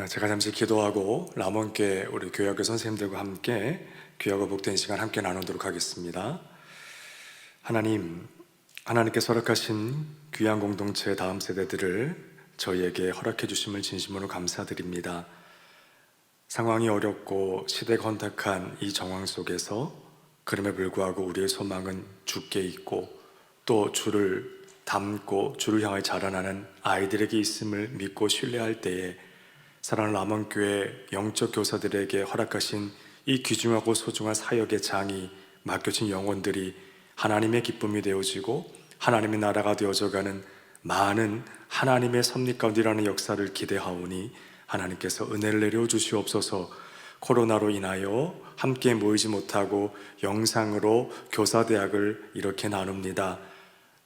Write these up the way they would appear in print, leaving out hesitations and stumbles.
제가 잠시 기도하고 람원교회 우리 교회학교 선생님들과 함께 귀하고 복된 시간 함께 나누도록 하겠습니다. 하나님께서 허락하신 귀한 공동체 다음 세대들을 저희에게 허락해 주심을 진심으로 감사드립니다. 상황이 어렵고 시대가 혼탁한 이 정황 속에서 그럼에 불구하고 우리의 소망은 주께 있고 또 주를 닮고 주를 향해 자라나는 아이들에게 있음을 믿고 신뢰할 때에 사랑하는 람원교회 영적 교사들에게 허락하신 이 귀중하고 소중한 사역의 장이 맡겨진 영혼들이 하나님의 기쁨이 되어지고 하나님의 나라가 되어져가는 많은 하나님의 섭리 가운데 일하는 역사를 기대하오니 하나님께서 은혜를 내려주시옵소서. 코로나로 인하여 함께 모이지 못하고 영상으로 교사대학을 이렇게 나눕니다.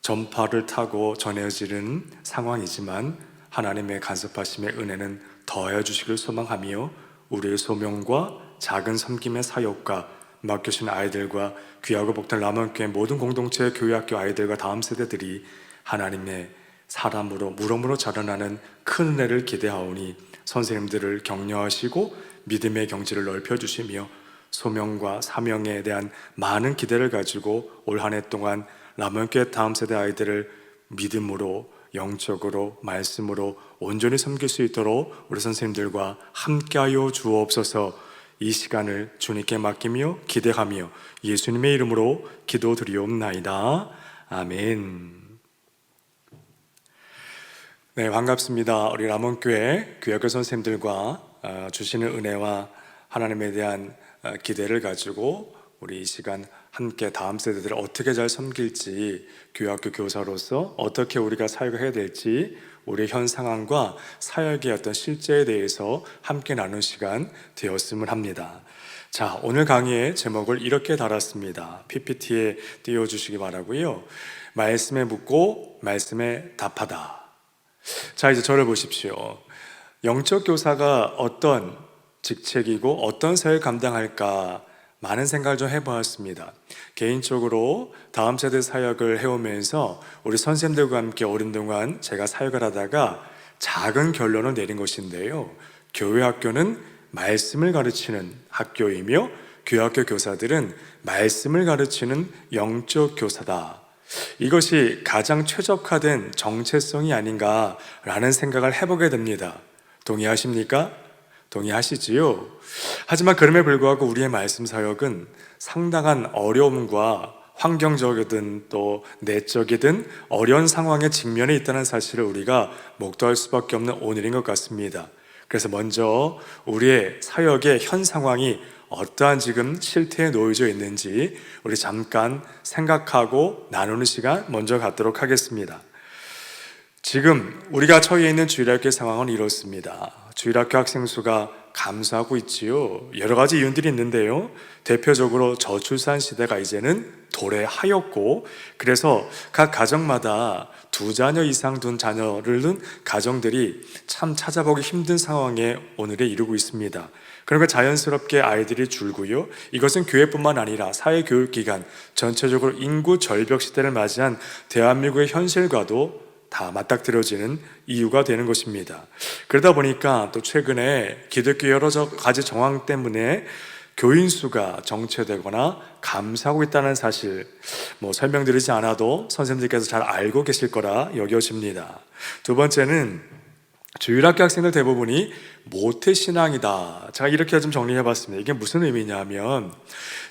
전파를 타고 전해지는 상황이지만 하나님의 간섭하심의 은혜는 더하여 주시길 소망하며 우리의 소명과 작은 섬김의 사역과 맡겨진 아이들과 귀하고 복된 람원교회 모든 공동체 교회학교 아이들과 다음 세대들이 하나님의 사람으로 무럭무럭 자라나는 큰 은혜를 기대하오니 선생님들을 격려하시고 믿음의 경지를 넓혀주시며 소명과 사명에 대한 많은 기대를 가지고 올 한 해 동안 람원교회 다음 세대 아이들을 믿음으로 영적으로 말씀으로 온전히 섬길 수 있도록 우리 선생님들과 함께하여 주옵소서. 이 시간을 주님께 맡기며 기대하며 예수님의 이름으로 기도드리옵나이다. 아멘. 네, 반갑습니다. 우리 람원교회 교회학교 선생님들과 주시는 은혜와 하나님에 대한 기대를 가지고 우리 이 시간 함께 다음 세대들을 어떻게 잘 섬길지, 교회학교 교사로서 어떻게 우리가 사역을 해야 될지, 우리의 현 상황과 사역의 어떤 실제에 대해서 함께 나눈 시간 되었음을 합니다. 자, 오늘 강의의 제목을 이렇게 달았습니다. PPT에 띄워주시기 바라고요. 말씀에 묻고 말씀에 답하다. 자, 이제 저를 보십시오. 영적 교사가 어떤 직책이고 어떤 사역을 감당할까 많은 생각을 좀 해보았습니다. 개인적으로 다음 세대 사역을 해오면서 우리 선생님들과 함께 오랜 동안 제가 사역을 하다가 작은 결론을 내린 것인데요. 교회 학교는 말씀을 가르치는 학교이며 교회학교 교사들은 말씀을 가르치는 영적 교사다. 이것이 가장 최적화된 정체성이 아닌가라는 생각을 해보게 됩니다. 동의하십니까? 동의하시지요? 하지만 그럼에 불구하고 우리의 말씀 사역은 상당한 어려움과 환경적이든 또 내적이든 어려운 상황에 직면해 있다는 사실을 우리가 목도할 수밖에 없는 오늘인 것 같습니다. 그래서 먼저 우리의 사역의 현 상황이 어떠한 지금 실태에 놓여져 있는지 우리 잠깐 생각하고 나누는 시간 먼저 갖도록 하겠습니다. 지금 우리가 처해 있는 주일학교 상황은 이렇습니다. 주일학교 학생 수가 감소하고 있지요. 여러 가지 이유들이 있는데요. 대표적으로 저출산 시대가 이제는 도래하였고, 그래서 각 가정마다 2자녀 이상 둔 자녀를 둔 가정들이 참 찾아보기 힘든 상황에 오늘에 이르고 있습니다. 그러니까 자연스럽게 아이들이 줄고요. 이것은 교회뿐만 아니라 사회교육기관 전체적으로 인구 절벽 시대를 맞이한 대한민국의 현실과도 다 맞닥뜨려지는 이유가 되는 것입니다. 그러다 보니까 또 최근에 기독교 여러 가지 정황 때문에 교인 수가 정체되거나 감소하고 있다는 사실, 설명드리지 않아도 선생님들께서 잘 알고 계실 거라 여겨집니다. 두 번째는 주일학교 학생들 대부분이 모태신앙이다. 제가 이렇게 좀 정리해봤습니다. 이게 무슨 의미냐면,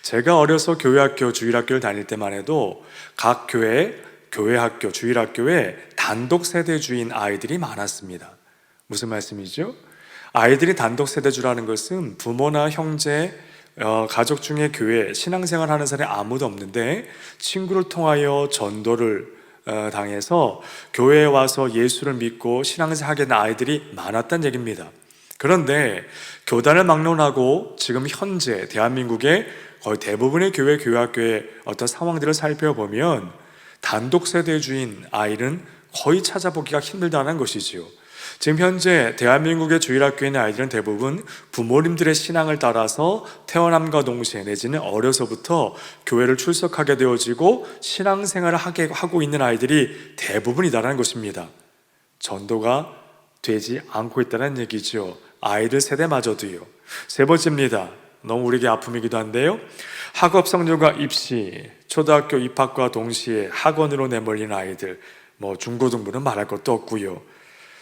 제가 어려서 교회학교, 주일학교를 다닐 때만 해도 각 교회학교, 주일학교에 단독 세대주인 아이들이 많았습니다. 무슨 말씀이죠? 아이들이 단독 세대주라는 것은 부모나 형제, 가족 중에 교회 신앙생활 하는 사람이 아무도 없는데 친구를 통하여 전도를 당해서 교회에 와서 예수를 믿고 신앙생활 하게 된 아이들이 많았다는 얘기입니다. 그런데 교단을 막론하고 지금 현재 대한민국의 거의 대부분의 교회학교의 어떤 상황들을 살펴보면 단독 세대주인 아이는 거의 찾아보기가 힘들다는 것이지요. 지금 현재 대한민국의 주일학교에 있는 아이들은 대부분 부모님들의 신앙을 따라서 태어남과 동시에 내지는 어려서부터 교회를 출석하게 되어지고 신앙생활을 하고 있는 아이들이 대부분이다라는 것입니다. 전도가 되지 않고 있다는 얘기죠. 아이들 세대마저도요. 세 번째입니다. 너무 우리에게 아픔이기도 한데요. 학업 성적과 입시, 초등학교 입학과 동시에 학원으로 내몰린 아이들, 중고등부는 말할 것도 없고요.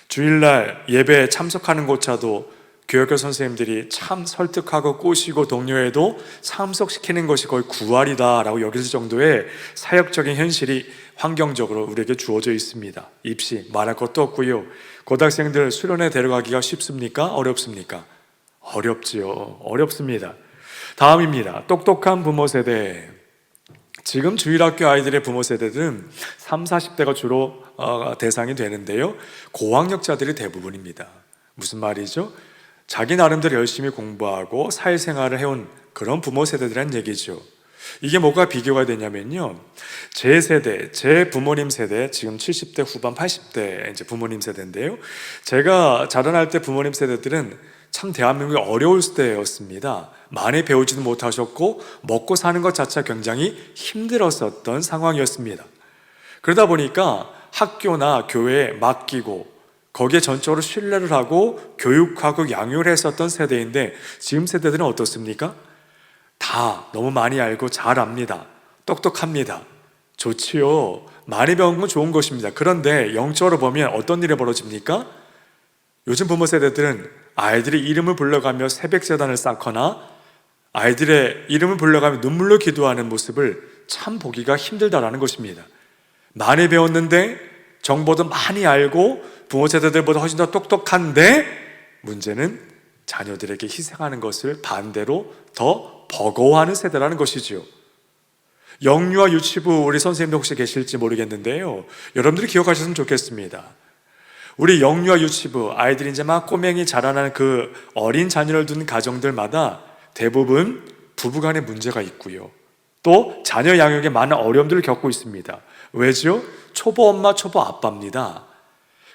주일날 예배에 참석하는 것조차도 교육교 선생님들이 참 설득하고 꼬시고 독려해도 참석시키는 것이 거의 구할이다라고 여길 정도의 사역적인 현실이 환경적으로 우리에게 주어져 있습니다. 입시 말할 것도 없고요. 고등학생들 수련회 데려가기가 쉽습니까? 어렵습니까? 어렵지요. 어렵습니다. 다음입니다. 똑똑한 부모 세대. 지금 주일학교 아이들의 부모 세대들은 30, 40대가 주로 대상이 되는데요. 고학력자들이 대부분입니다. 무슨 말이죠? 자기 나름대로 열심히 공부하고 사회생활을 해온 그런 부모 세대들이란 얘기죠. 이게 뭐가 비교가 되냐면요. 제 세대, 제 부모님 세대, 지금 70대 후반 80대 이제 부모님 세대인데요. 제가 자라날 때 부모님 세대들은 참 대한민국이 어려울 때였습니다. 많이 배우지도 못하셨고 먹고 사는 것 자체가 굉장히 힘들었었던 상황이었습니다. 그러다 보니까 학교나 교회에 맡기고 거기에 전적으로 신뢰를 하고 교육하고 양육을 했었던 세대인데 지금 세대들은 어떻습니까? 다 너무 많이 알고 잘 압니다. 똑똑합니다. 좋지요. 많이 배운 건 좋은 것입니다. 그런데 영적으로 보면 어떤 일이 벌어집니까? 요즘 부모 세대들은 아이들의 이름을 불러가며 새벽 제단을 쌓거나 아이들의 이름을 불러가며 눈물로 기도하는 모습을 참 보기가 힘들다라는 것입니다. 많이 배웠는데 정보도 많이 알고 부모 세대들보다 훨씬 더 똑똑한데 문제는 자녀들에게 희생하는 것을 반대로 더 버거워하는 세대라는 것이지요. 영유아 유치부 우리 선생님도 혹시 계실지 모르겠는데요. 여러분들이 기억하셨으면 좋겠습니다. 우리 영유아 유치부 아이들이 이제 막 꼬맹이 자라나는 그 어린 자녀를 둔 가정들마다 대부분 부부간에 문제가 있고요. 또 자녀 양육에 많은 어려움들을 겪고 있습니다. 왜죠? 초보 엄마, 초보 아빠입니다.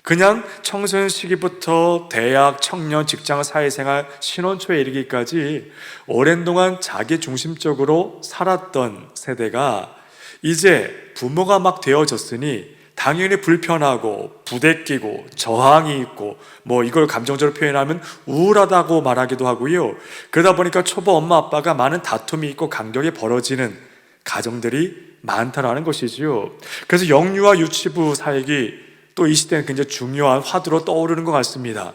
그냥 청소년 시기부터 대학, 청년, 직장, 사회생활, 신혼초에 이르기까지 오랜 동안 자기 중심적으로 살았던 세대가 이제 부모가 막 되어졌으니 당연히 불편하고 부대끼고 저항이 있고 이걸 감정적으로 표현하면 우울하다고 말하기도 하고요. 그러다 보니까 초보 엄마 아빠가 많은 다툼이 있고 간격이 벌어지는 가정들이 많다라는 것이지요. 그래서 영유아 유치부 사역이 또 이 시대는 굉장히 중요한 화두로 떠오르는 것 같습니다.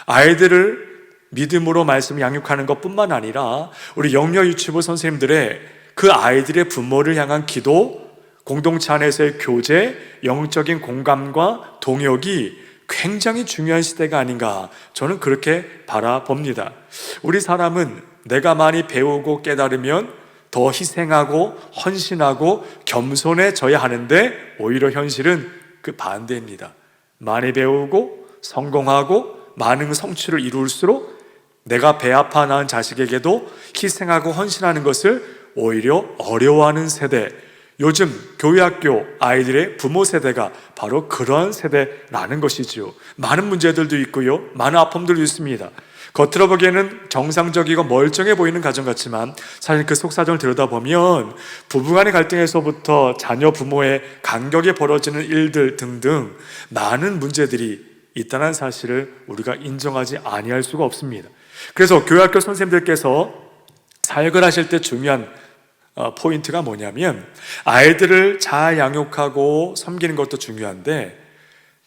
아이들을 믿음으로 말씀을 양육하는 것뿐만 아니라 우리 영유아 유치부 선생님들의 그 아이들의 부모를 향한 기도, 공동체 안에서의 교제, 영적인 공감과 동역이 굉장히 중요한 시대가 아닌가 저는 그렇게 바라봅니다. 우리 사람은 내가 많이 배우고 깨달으면 더 희생하고 헌신하고 겸손해져야 하는데 오히려 현실은 그 반대입니다. 많이 배우고 성공하고 많은 성취를 이룰수록 내가 배 아파 낳은 자식에게도 희생하고 헌신하는 것을 오히려 어려워하는 세대, 요즘 교회학교 아이들의 부모 세대가 바로 그런 세대라는 것이지요. 많은 문제들도 있고요, 많은 아픔들도 있습니다. 겉으로 보기에는 정상적이고 멀쩡해 보이는 가정 같지만 사실 그 속사정을 들여다보면 부부간의 갈등에서부터 자녀 부모의 간격이 벌어지는 일들 등등 많은 문제들이 있다는 사실을 우리가 인정하지 아니할 수가 없습니다. 그래서 교회학교 선생님들께서 사역을 하실 때 중요한 포인트가 뭐냐면 아이들을 잘 양육하고 섬기는 것도 중요한데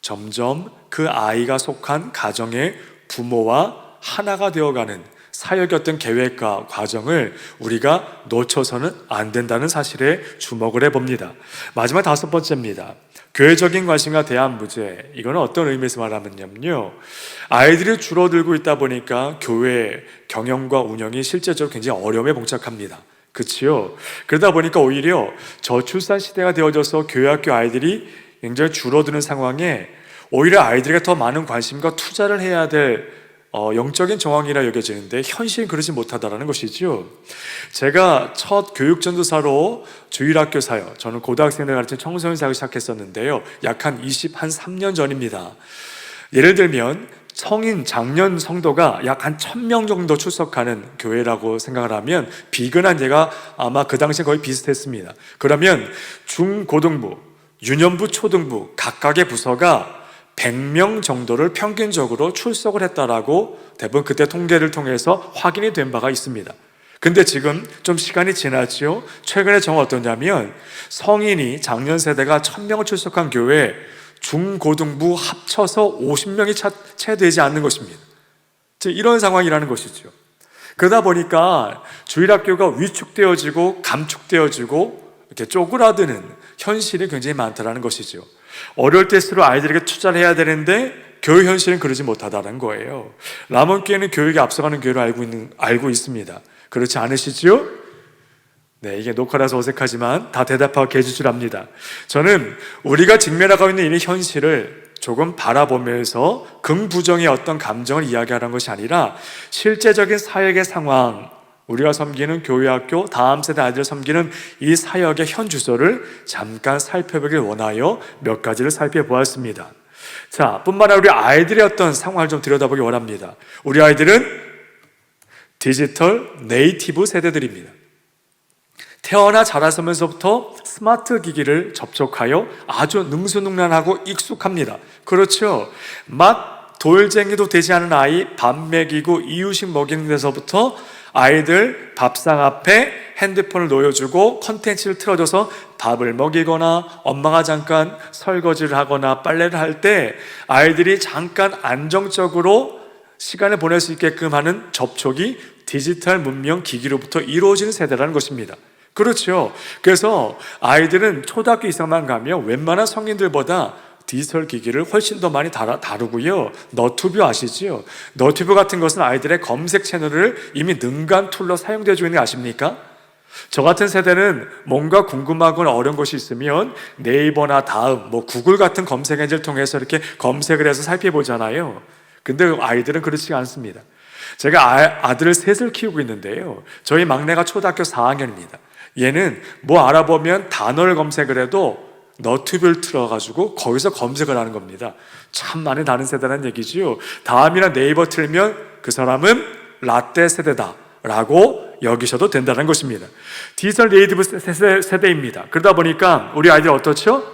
점점 그 아이가 속한 가정의 부모와 하나가 되어가는 사역의 어떤 계획과 과정을 우리가 놓쳐서는 안 된다는 사실에 주목을 해봅니다. 마지막 다섯 번째입니다. 교회적인 관심과 대한 무죄. 이거는 어떤 의미에서 말하면요, 아이들이 줄어들고 있다 보니까 교회 경영과 운영이 실제적으로 굉장히 어려움에 봉착합니다. 그치요? 그러다 보니까 오히려 저출산 시대가 되어져서 교회학교 아이들이 굉장히 줄어드는 상황에 오히려 아이들에게 더 많은 관심과 투자를 해야 될 영적인 정황이라 여겨지는데 현실은 그러지 못하다라는 것이지요. 제가 첫 교육전도사로 주일학교 사역, 저는 고등학생들 가르친 청소년 사역을 시작했었는데요, 약 한 3년 전입니다. 예를 들면 성인 장년 성도가 약 한 1000명 정도 출석하는 교회라고 생각을 하면 비근한 예가 아마 그 당시에 거의 비슷했습니다. 그러면 중고등부, 유년부, 초등부 각각의 부서가 100명 정도를 평균적으로 출석을 했다라고 대부분 그때 통계를 통해서 확인이 된 바가 있습니다. 근데 지금 좀 시간이 지났죠. 최근에 정말 어떠냐면 성인이 작년 세대가 1000명을 출석한 교회 중고등부 합쳐서 50명이 채 되지 않는 것입니다. 이런 상황이라는 것이죠. 그러다 보니까 주일학교가 위축되어지고 감축되어지고 이렇게 쪼그라드는 현실이 굉장히 많다는 것이죠. 어려울 때일수록 아이들에게 투자를 해야 되는데 교회 현실은 그러지 못하다는 거예요. 라몬교회는 교육에 앞서가는 교회로 알고 있습니다. 그렇지 않으시죠? 네, 이게 녹화라서 어색하지만 다 대답하고 계실 줄 압니다. 저는 우리가 직면하고 있는 이 현실을 조금 바라보면서 긍부정의 어떤 감정을 이야기하는 것이 아니라 실제적인 사역의 상황, 우리가 섬기는 교회학교, 다음 세대 아이들을 섬기는 이 사역의 현 주소를 잠깐 살펴보길 원하여 몇 가지를 살펴보았습니다. 자, 뿐만 아니라 우리 아이들의 어떤 상황을 좀 들여다보기 원합니다. 우리 아이들은 디지털 네이티브 세대들입니다. 태어나 자라서면서부터 스마트 기기를 접촉하여 아주 능수능란하고 익숙합니다. 그렇죠. 막 돌쟁이도 되지 않은 아이 밥 먹이고 이유식 먹이는 데서부터 아이들 밥상 앞에 핸드폰을 놓여주고 컨텐츠를 틀어줘서 밥을 먹이거나 엄마가 잠깐 설거지를 하거나 빨래를 할 때 아이들이 잠깐 안정적으로 시간을 보낼 수 있게끔 하는 접촉이 디지털 문명 기기로부터 이루어지는 세대라는 것입니다. 그렇죠. 그래서 아이들은 초등학교 이상만 가면 웬만한 성인들보다 디지털 기기를 훨씬 더 많이 다루고요. 너튜브 아시죠? 너튜브 같은 것은 아이들의 검색 채널을 이미 능가한 툴로 사용되어지고 있는 거 아십니까? 저 같은 세대는 뭔가 궁금하거나 어려운 것이 있으면 네이버나 다음, 구글 같은 검색 엔진을 통해서 이렇게 검색을 해서 살펴보잖아요. 근데 아이들은 그렇지 않습니다. 제가 아들을 셋을 키우고 있는데요. 저희 막내가 초등학교 4학년입니다. 얘는 뭐 알아보면 단어를 검색을 해도 너튜브를 틀어가지고 거기서 검색을 하는 겁니다. 참 많이 다른 세대라는 얘기지요. 다음이나 네이버 틀면 그 사람은 라떼 세대다 라고 여기셔도 된다는 것입니다. 디지털 네이티브 세대입니다. 그러다 보니까 우리 아이들 어떻죠?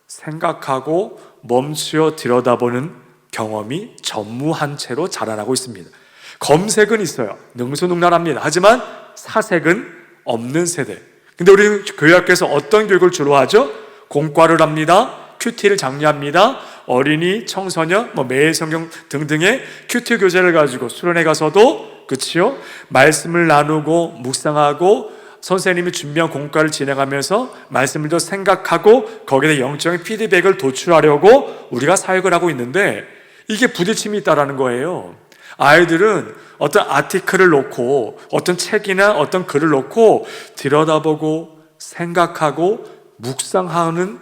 생각하고 멈추어 들여다보는 경험이 전무한 채로 자라나고 있습니다. 검색은 있어요. 능수능란합니다. 하지만 사색은 없는 세대. 근데 우리 교회학교에서 어떤 교육을 주로 하죠? 공과를 합니다. 큐티를 장려합니다. 어린이, 청소년, 매일 성경 등등의 큐티 교재를 가지고 수련회 가서도 그치요? 말씀을 나누고 묵상하고 선생님이 준비한 공과를 진행하면서 말씀을 더 생각하고 거기에 영적인 피드백을 도출하려고 우리가 사역을 하고 있는데 이게 부딪힘이 있다라는 거예요. 아이들은 어떤 아티클을 놓고 어떤 책이나 어떤 글을 놓고 들여다보고 생각하고 묵상하는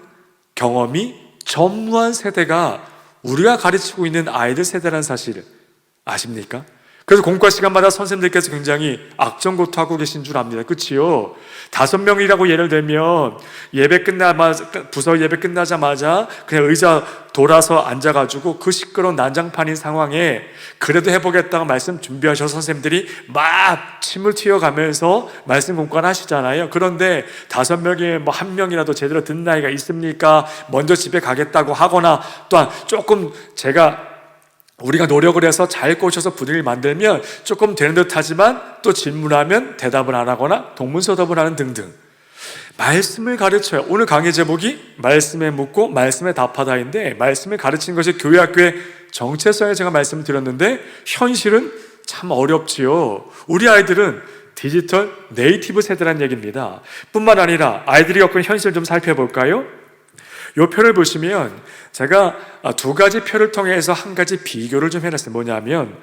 경험이 전무한 세대가 우리가 가르치고 있는 아이들 세대라는 사실을 아십니까? 그래서 공과 시간마다 선생님들께서 굉장히 악정고투하고 계신 줄 압니다. 그치요? 5명이라고 예를 들면 부서 예배 끝나자마자 그냥 의자 돌아서 앉아가지고 그 시끄러운 난장판인 상황에 그래도 해보겠다고 말씀 준비하셔서 선생님들이 막 침을 튀어가면서 말씀 공부를 하시잖아요. 그런데 5명에 1명이라도 제대로 듣는 아이가 있습니까? 먼저 집에 가겠다고 하거나 또한 조금 우리가 노력을 해서 잘 꼬셔서 분위기를 만들면 조금 되는 듯 하지만 또 질문하면 대답을 안 하거나 동문서답을 하는 등등 말씀을 가르쳐요. 오늘 강의 제목이 말씀에 묻고 말씀에 답하다인데 말씀을 가르치는 것이 교회학교의 정체성에 제가 말씀을 드렸는데 현실은 참 어렵지요. 우리 아이들은 디지털 네이티브 세대라는 얘기입니다. 뿐만 아니라 아이들이 겪은 현실을 좀 살펴볼까요? 이 표를 보시면 제가 2가지 표를 통해서 한 가지 비교를 좀 해놨어요. 뭐냐면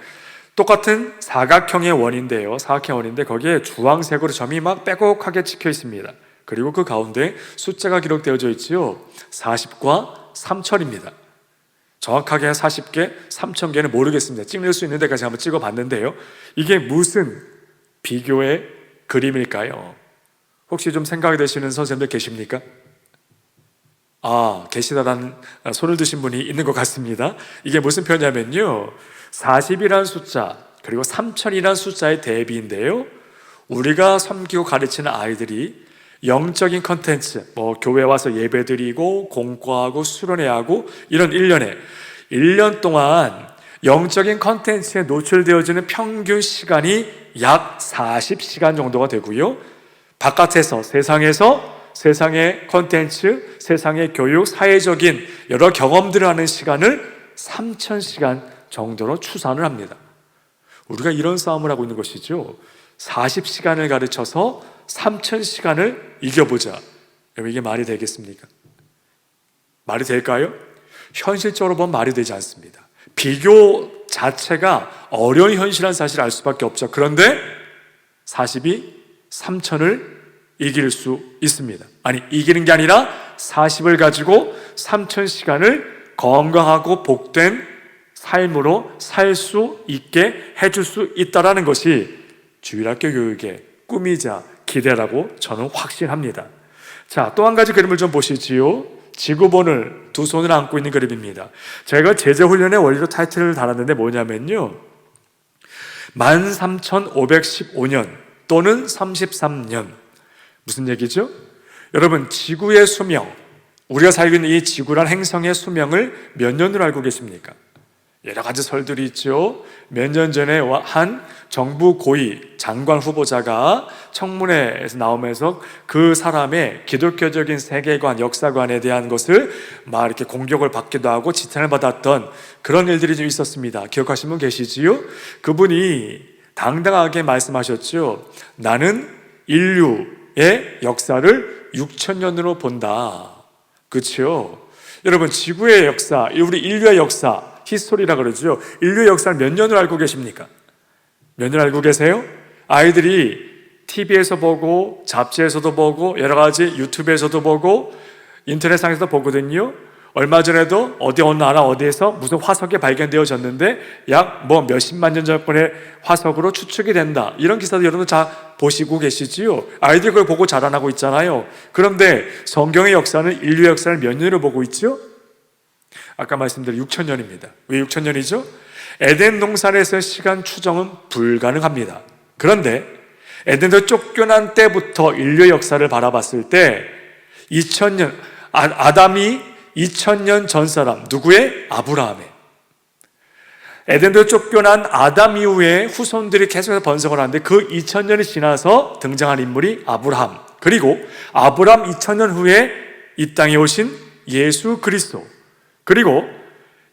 똑같은 사각형의 원인데요. 사각형 원인데 거기에 주황색으로 점이 막 빼곡하게 찍혀 있습니다. 그리고 그 가운데 숫자가 기록되어져 있지요. 40과 3000입니다. 정확하게 40개, 3000개는 모르겠습니다. 찍을 수 있는 데까지 한번 찍어봤는데요. 이게 무슨 비교의 그림일까요? 혹시 좀 생각이 되시는 선생님들 계십니까? 계시다라는 손을 드신 분이 있는 것 같습니다. 이게 무슨 표냐면요 40이라는 숫자 그리고 3000이라는 숫자의 대비인데요 우리가 섬기고 가르치는 아이들이 영적인 컨텐츠 교회 와서 예배드리고 공과하고 수련회하고 이런 일련의 1년 동안 영적인 컨텐츠에 노출되어지는 평균 시간이 약 40시간 정도가 되고요. 바깥에서 세상의 컨텐츠, 세상의 교육, 사회적인 여러 경험들을 하는 시간을 3000시간 정도로 추산을 합니다. 우리가 이런 싸움을 하고 있는 것이죠. 40시간을 가르쳐서 3000시간을 이겨보자. 여러분, 이게 말이 되겠습니까? 말이 될까요? 현실적으로 보면 말이 되지 않습니다. 비교 자체가 어려운 현실이라는 사실을 알 수밖에 없죠. 그런데 40이 3000을 이길 수 있습니다. 아니, 이기는 게 아니라 40을 가지고 3000시간을 건강하고 복된 삶으로 살 수 있게 해줄 수 있다는 것이 주일학교 교육의 꿈이자 기대라고 저는 확신합니다. 자, 또 한 가지 그림을 좀 보시지요. 지구본을 두 손을 안고 있는 그림입니다. 제가 제자훈련의 원리로 타이틀을 달았는데 뭐냐면요, 13,515년 또는 33년. 무슨 얘기죠? 여러분, 지구의 수명, 우리가 살고 있는 이 지구란 행성의 수명을 몇 년으로 알고 계십니까? 여러 가지 설들이 있죠. 몇 년 전에 한 정부 고위 장관 후보자가 청문회에서 나오면서 그 사람의 기독교적인 세계관, 역사관에 대한 것을 막 이렇게 공격을 받기도 하고 지탄을 받았던 그런 일들이 좀 있었습니다. 기억하시는 분 계시지요? 그분이 당당하게 말씀하셨죠. 나는 인류의 역사를 6000년으로 본다. 그렇죠? 여러분, 지구의 역사, 우리 인류의 역사, 히스토리라 그러죠. 인류의 역사를 몇 년을 알고 계십니까? 몇 년 알고 계세요? 아이들이 TV에서 보고 잡지에서도 보고 여러 가지 유튜브에서도 보고 인터넷상에서도 보거든요. 얼마 전에도 어느 나라 어디에서 무슨 화석이 발견되어졌는데 약 몇십만 년 전의 화석으로 추측이 된다. 이런 기사도 여러분 다 보시고 계시지요. 아이들이 그걸 보고 자라나고 있잖아요. 그런데 성경의 역사는 인류의 역사를 몇 년으로 보고 있죠? 아까 말씀드린 6000년입니다. 왜 6000년이죠? 에덴 동산에서의 시간 추정은 불가능합니다. 그런데 에덴에서 쫓겨난 때부터 인류의 역사를 바라봤을 때 2000년, 아담이 2000년 전 사람, 누구의? 아브라함의. 에덴에서 쫓겨난 아담 이후에 후손들이 계속해서 번성을 하는데 그 2000년이 지나서 등장한 인물이 아브라함. 그리고 아브라함 2000년 후에 이 땅에 오신 예수 그리스도. 그리고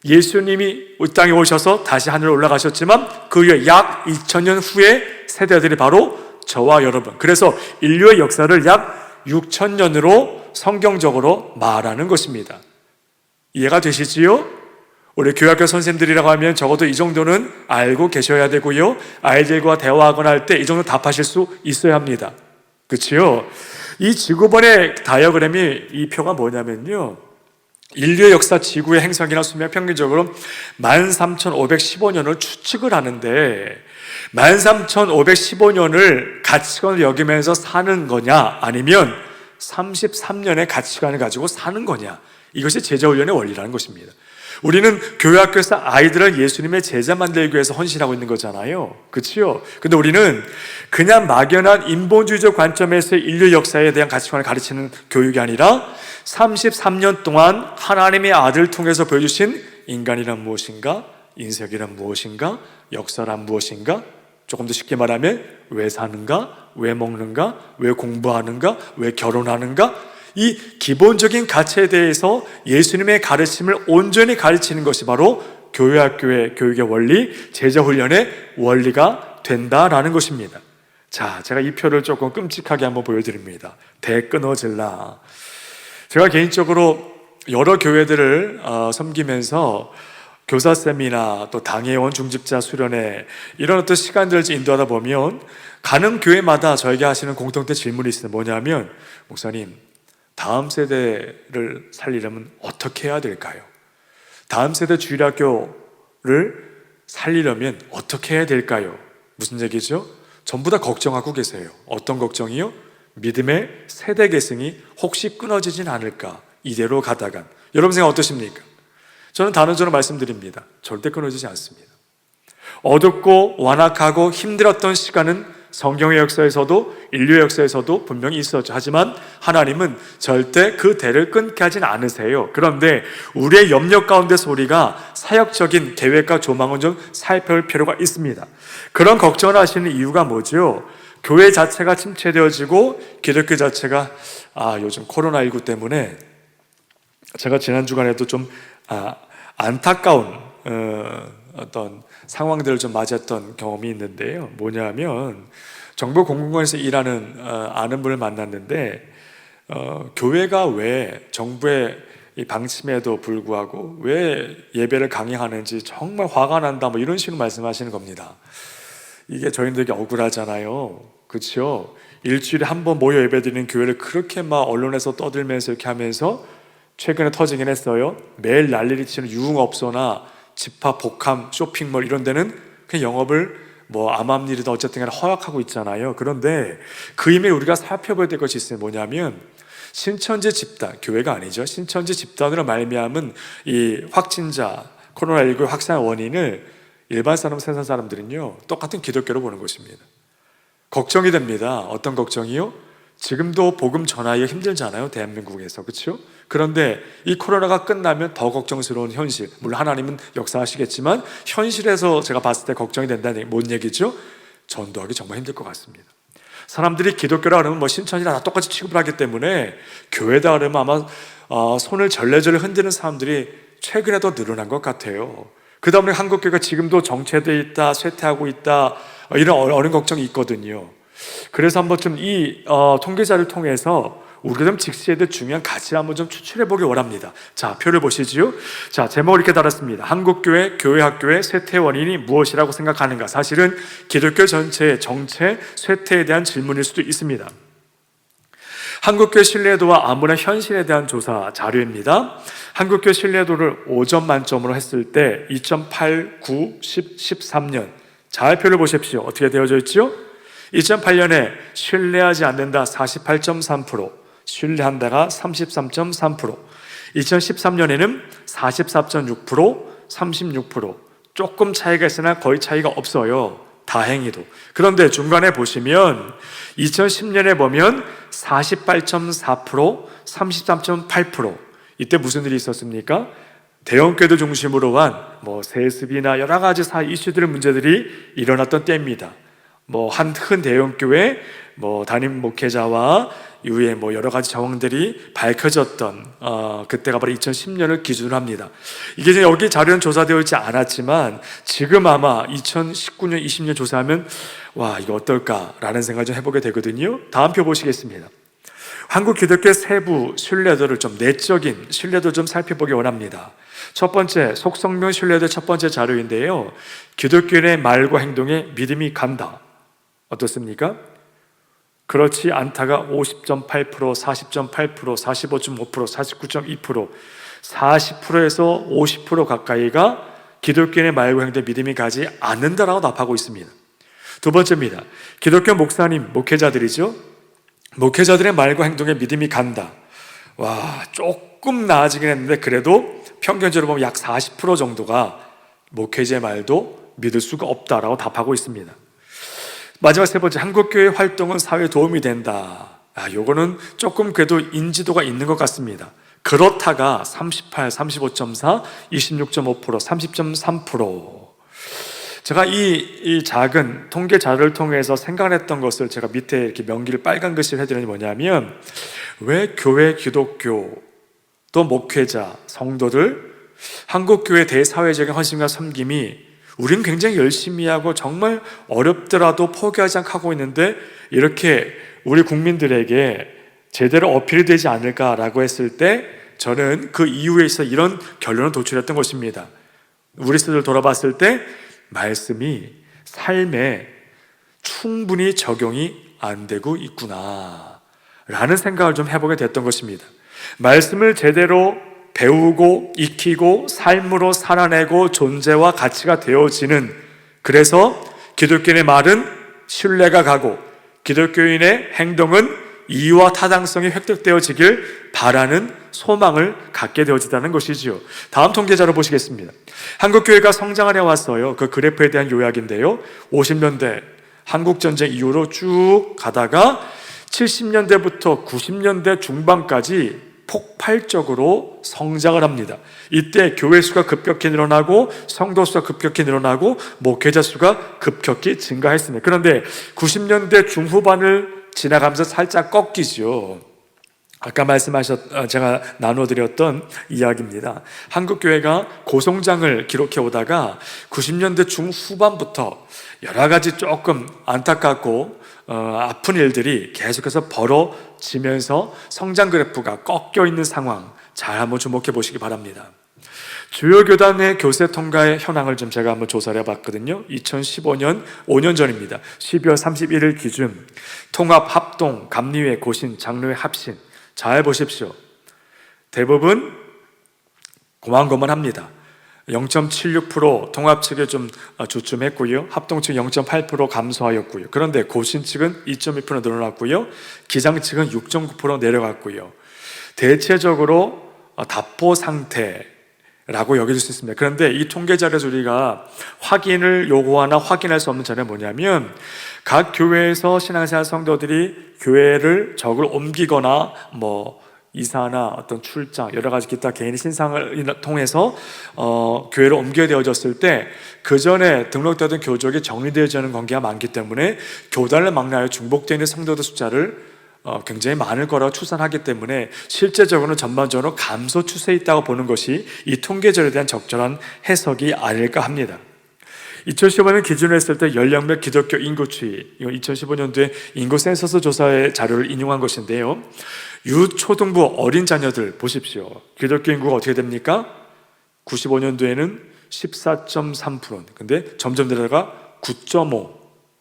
예수님이 이 땅에 오셔서 다시 하늘로 올라가셨지만 그 후에 약 2000년 후에 세대들이 바로 저와 여러분. 그래서 인류의 역사를 약 6000년으로 성경적으로 말하는 것입니다. 이해가 되시지요? 우리 교학교 선생님들이라고 하면 적어도 이 정도는 알고 계셔야 되고요. 아이들과 대화하거나 할 때 이 정도 답하실 수 있어야 합니다. 그렇지요? 이 지구본의 다이어그램이 이 표가 뭐냐면요, 인류의 역사, 지구의 행성이나 수명 평균적으로 13,515년을 추측을 하는데 13,515년을 가치관을 여기면서 사는 거냐, 아니면 33년의 가치관을 가지고 사는 거냐, 이것이 제자훈련의 원리라는 것입니다. 우리는 교회학교에서 아이들을 예수님의 제자 만들기 위해서 헌신하고 있는 거잖아요. 그렇죠? 근데 우리는 그냥 막연한 인본주의적 관점에서 인류 역사에 대한 가치관을 가르치는 교육이 아니라 33년 동안 하나님의 아들을 통해서 보여주신 인간이란 무엇인가, 인생이란 무엇인가, 역사란 무엇인가, 조금 더 쉽게 말하면 왜 사는가, 왜 먹는가, 왜 공부하는가, 왜 결혼하는가, 이 기본적인 가치에 대해서 예수님의 가르침을 온전히 가르치는 것이 바로 교회학교의 교육의 원리, 제자훈련의 원리가 된다라는 것입니다. 자, 제가 이 표를 조금 끔찍하게 한번 보여드립니다. 대 끊어질라. 제가 개인적으로 여러 교회들을 섬기면서 교사쌤이나 또 당회원 중직자 수련회 이런 어떤 시간들을 인도하다 보면 가는 교회마다 저에게 하시는 공통된 질문이 있어요. 뭐냐면, 목사님, 다음 세대를 살리려면 어떻게 해야 될까요? 다음 세대 주일학교를 살리려면 어떻게 해야 될까요? 무슨 얘기죠? 전부 다 걱정하고 계세요. 어떤 걱정이요? 믿음의 세대 계승이 혹시 끊어지진 않을까? 이대로 가다간. 여러분 생각 어떠십니까? 저는 단언적으로 말씀드립니다. 절대 끊어지지 않습니다. 어둡고 완악하고 힘들었던 시간은 성경의 역사에서도 인류의 역사에서도 분명히 있었죠. 하지만 하나님은 절대 그 대를 끊게 하진 않으세요. 그런데 우리의 염려 가운데서 우리가 사역적인 계획과 조망은 좀 살펴볼 필요가 있습니다. 그런 걱정을 하시는 이유가 뭐죠? 교회 자체가 침체되어지고 기독교 자체가 요즘 코로나19 때문에 제가 지난 주간에도 좀 안타까운 어떤 상황들을 좀 맞았던 경험이 있는데요. 뭐냐면 정부 공공관에서 일하는 아는 분을 만났는데 교회가 왜 정부의 이 방침에도 불구하고 왜 예배를 강행하는지 정말 화가 난다 뭐 이런 식으로 말씀하시는 겁니다. 이게 저희들에게 억울하잖아요. 그렇죠? 일주일에 한 번 모여 예배드리는 교회를 그렇게 막 언론에서 떠들면서 이렇게 하면서 최근에 터지긴 했어요. 매일 난리를 치는 유흥업소나 집합, 복합, 쇼핑몰 이런 데는 그냥 영업을 뭐 암암리든 어쨌든 간에 허약하고 있잖아요. 그런데 그 이면에 우리가 살펴봐야 될 것이 있어요. 뭐냐면 신천지 집단, 교회가 아니죠. 신천지 집단으로 말미암은 이 확진자, 코로나19 확산 원인을 일반 사람, 세상 사람들은요 똑같은 기독교로 보는 것입니다. 걱정이 됩니다. 어떤 걱정이요? 지금도 복음 전하기가 힘들잖아요. 대한민국에서. 그렇죠? 그런데 이 코로나가 끝나면 더 걱정스러운 현실, 물론 하나님은 역사하시겠지만 현실에서 제가 봤을 때 걱정이 된다는 뭔 얘기죠? 전도하기 정말 힘들 것 같습니다. 사람들이 기독교라 그러면 뭐 신천지나 다 똑같이 취급을 하기 때문에 교회다 그러면 아마 손을 절레절레 흔드는 사람들이 최근에 더 늘어난 것 같아요. 그 다음에 한국교회가 지금도 정체되어 있다, 쇠퇴하고 있다 이런 어려운 걱정이 있거든요. 그래서 한번 좀 이 통계자를 통해서 우리가 좀 직시해야 될 중요한 가치를 한번 좀 추출해 보기 원합니다. 자, 표를 보시지요. 자, 제목을 이렇게 달았습니다. 한국교회, 교회학교의 쇠퇴 원인이 무엇이라고 생각하는가? 사실은 기독교 전체의 정체, 쇠퇴에 대한 질문일 수도 있습니다. 한국교회 신뢰도와 아무런 현실에 대한 조사 자료입니다. 한국교회 신뢰도를 5점 만점으로 했을 때 2.8, 9, 10, 13년 잘 표를 보십시오. 어떻게 되어져 있죠? 2008년에 신뢰하지 않는다 48.3%, 신뢰한다가 33.3%, 2013년에는 44.6%, 36%, 조금 차이가 있으나 거의 차이가 없어요. 다행히도. 그런데 중간에 보시면 2010년에 보면 48.4%, 33.8%. 이때 무슨 일이 있었습니까? 대형교회들 중심으로 한 세습이나 여러 가지 이슈들의 문제들이 일어났던 때입니다. 한 큰 대형교회 담임 목회자와 이후에 여러 가지 정황들이 밝혀졌던 그때가 바로 2010년을 기준으로 합니다. 이게 이제 여기 자료는 조사되어 있지 않았지만 지금 아마 2019년, 20년 조사하면 와 이거 어떨까라는 생각을 좀 해보게 되거든요. 다음 표 보시겠습니다. 한국 기독교의 세부 신뢰도를 좀 내적인 신뢰도 좀 살펴보기 원합니다. 첫 번째 속성명 신뢰도의 첫 번째 자료인데요. 기독교인의 말과 행동에 믿음이 간다. 어떻습니까? 그렇지 않다가 50.8%, 40.8%, 45.5%, 49.2%, 40%에서 50% 가까이가 기독교인의 말과 행동에 믿음이 가지 않는다라고 답하고 있습니다. 두 번째입니다. 기독교 목사님, 목회자들이죠. 목회자들의 말과 행동에 믿음이 간다. 와, 조금 나아지긴 했는데 그래도 평균적으로 보면 약 40% 정도가 목회자의 말도 믿을 수가 없다라고 답하고 있습니다. 마지막 세 번째, 한국교회 활동은 사회에 도움이 된다. 요거는 조금 그래도 인지도가 있는 것 같습니다. 그렇다가 38, 35.4, 26.5%, 30.3%. 제가 이 작은 통계 자료를 통해서 생각했던 것을 제가 밑에 이렇게 명기를 빨간 글씨로 해드리는 게 뭐냐면 왜 교회, 기독교, 또 목회자, 성도들, 한국교회 대사회적인 헌신과 섬김이 우리는 굉장히 열심히 하고 정말 어렵더라도 포기하지 않고 하고 있는데 이렇게 우리 국민들에게 제대로 어필이 되지 않을까라고 했을 때 저는 그 이유에 있어 이런 결론을 도출했던 것입니다. 우리 스스로 돌아봤을 때 말씀이 삶에 충분히 적용이 안 되고 있구나 라는 생각을 좀 해보게 됐던 것입니다. 말씀을 제대로 배우고 익히고 삶으로 살아내고 존재와 가치가 되어지는, 그래서 기독교인의 말은 신뢰가 가고 기독교인의 행동은 이유와 타당성이 획득되어지길 바라는 소망을 갖게 되어지다는 것이지요. 다음 통계자료 보시겠습니다. 한국교회가 성장하려 왔어요. 그 그래프에 대한 요약인데요. 50년대 한국전쟁 이후로 쭉 가다가 70년대부터 90년대 중반까지 폭발적으로 성장을 합니다. 이때 교회 수가 급격히 늘어나고 성도 수가 급격히 늘어나고 목회자 수가 급격히 증가했습니다. 그런데 90년대 중후반을 지나가면서 살짝 꺾이죠. 아까 제가 나눠드렸던 이야기입니다. 한국교회가 고성장을 기록해 오다가 90년대 중후반부터 여러 가지 조금 안타깝고 아픈 일들이 계속해서 벌어지면서 성장 그래프가 꺾여 있는 상황, 잘 한번 주목해 보시기 바랍니다. 주요 교단의 교세 통과의 현황을 좀 제가 한번 조사를 해봤거든요. 2015년 5년 전입니다. 12월 31일 기준 통합, 합동, 감리회, 고신, 장로회, 합신, 잘 보십시오. 대부분 고만고만합니다. 0.76% 통합 측에 좀 주춤했고요. 합동 측 0.8% 감소하였고요. 그런데 고신 측은 2.2% 늘어났고요. 기장 측은 6.9% 내려갔고요. 대체적으로 답보 상태라고 여겨질 수 있습니다. 그런데 이 통계 자료에서 우리가 확인을 요구하나 확인할 수 없는 점은 뭐냐면 각 교회에서 신앙생활 성도들이 교회를 적을 옮기거나 이사나 어떤 출장, 여러 가지 기타 개인의 신상을 통해서 교회를 옮겨야 되어졌을 때 그 전에 등록되던 교족이 정리되어지지 않은 관계가 많기 때문에 교단을 막론하여 중복되어 있는 성도들 숫자를 굉장히 많을 거라고 추산하기 때문에 실제적으로는 전반적으로 감소 추세에 있다고 보는 것이 이 통계절에 대한 적절한 해석이 아닐까 합니다. 2015년 기준으로 했을 때 연령별 기독교 인구 추이, 이건 2015년도에 인구 센서스 조사의 자료를 인용한 것인데요. 유초등부 어린 자녀들 보십시오. 기독교 인구가 어떻게 됩니까? 95년도에는 14.3%, 근데 점점 내려가 9.5.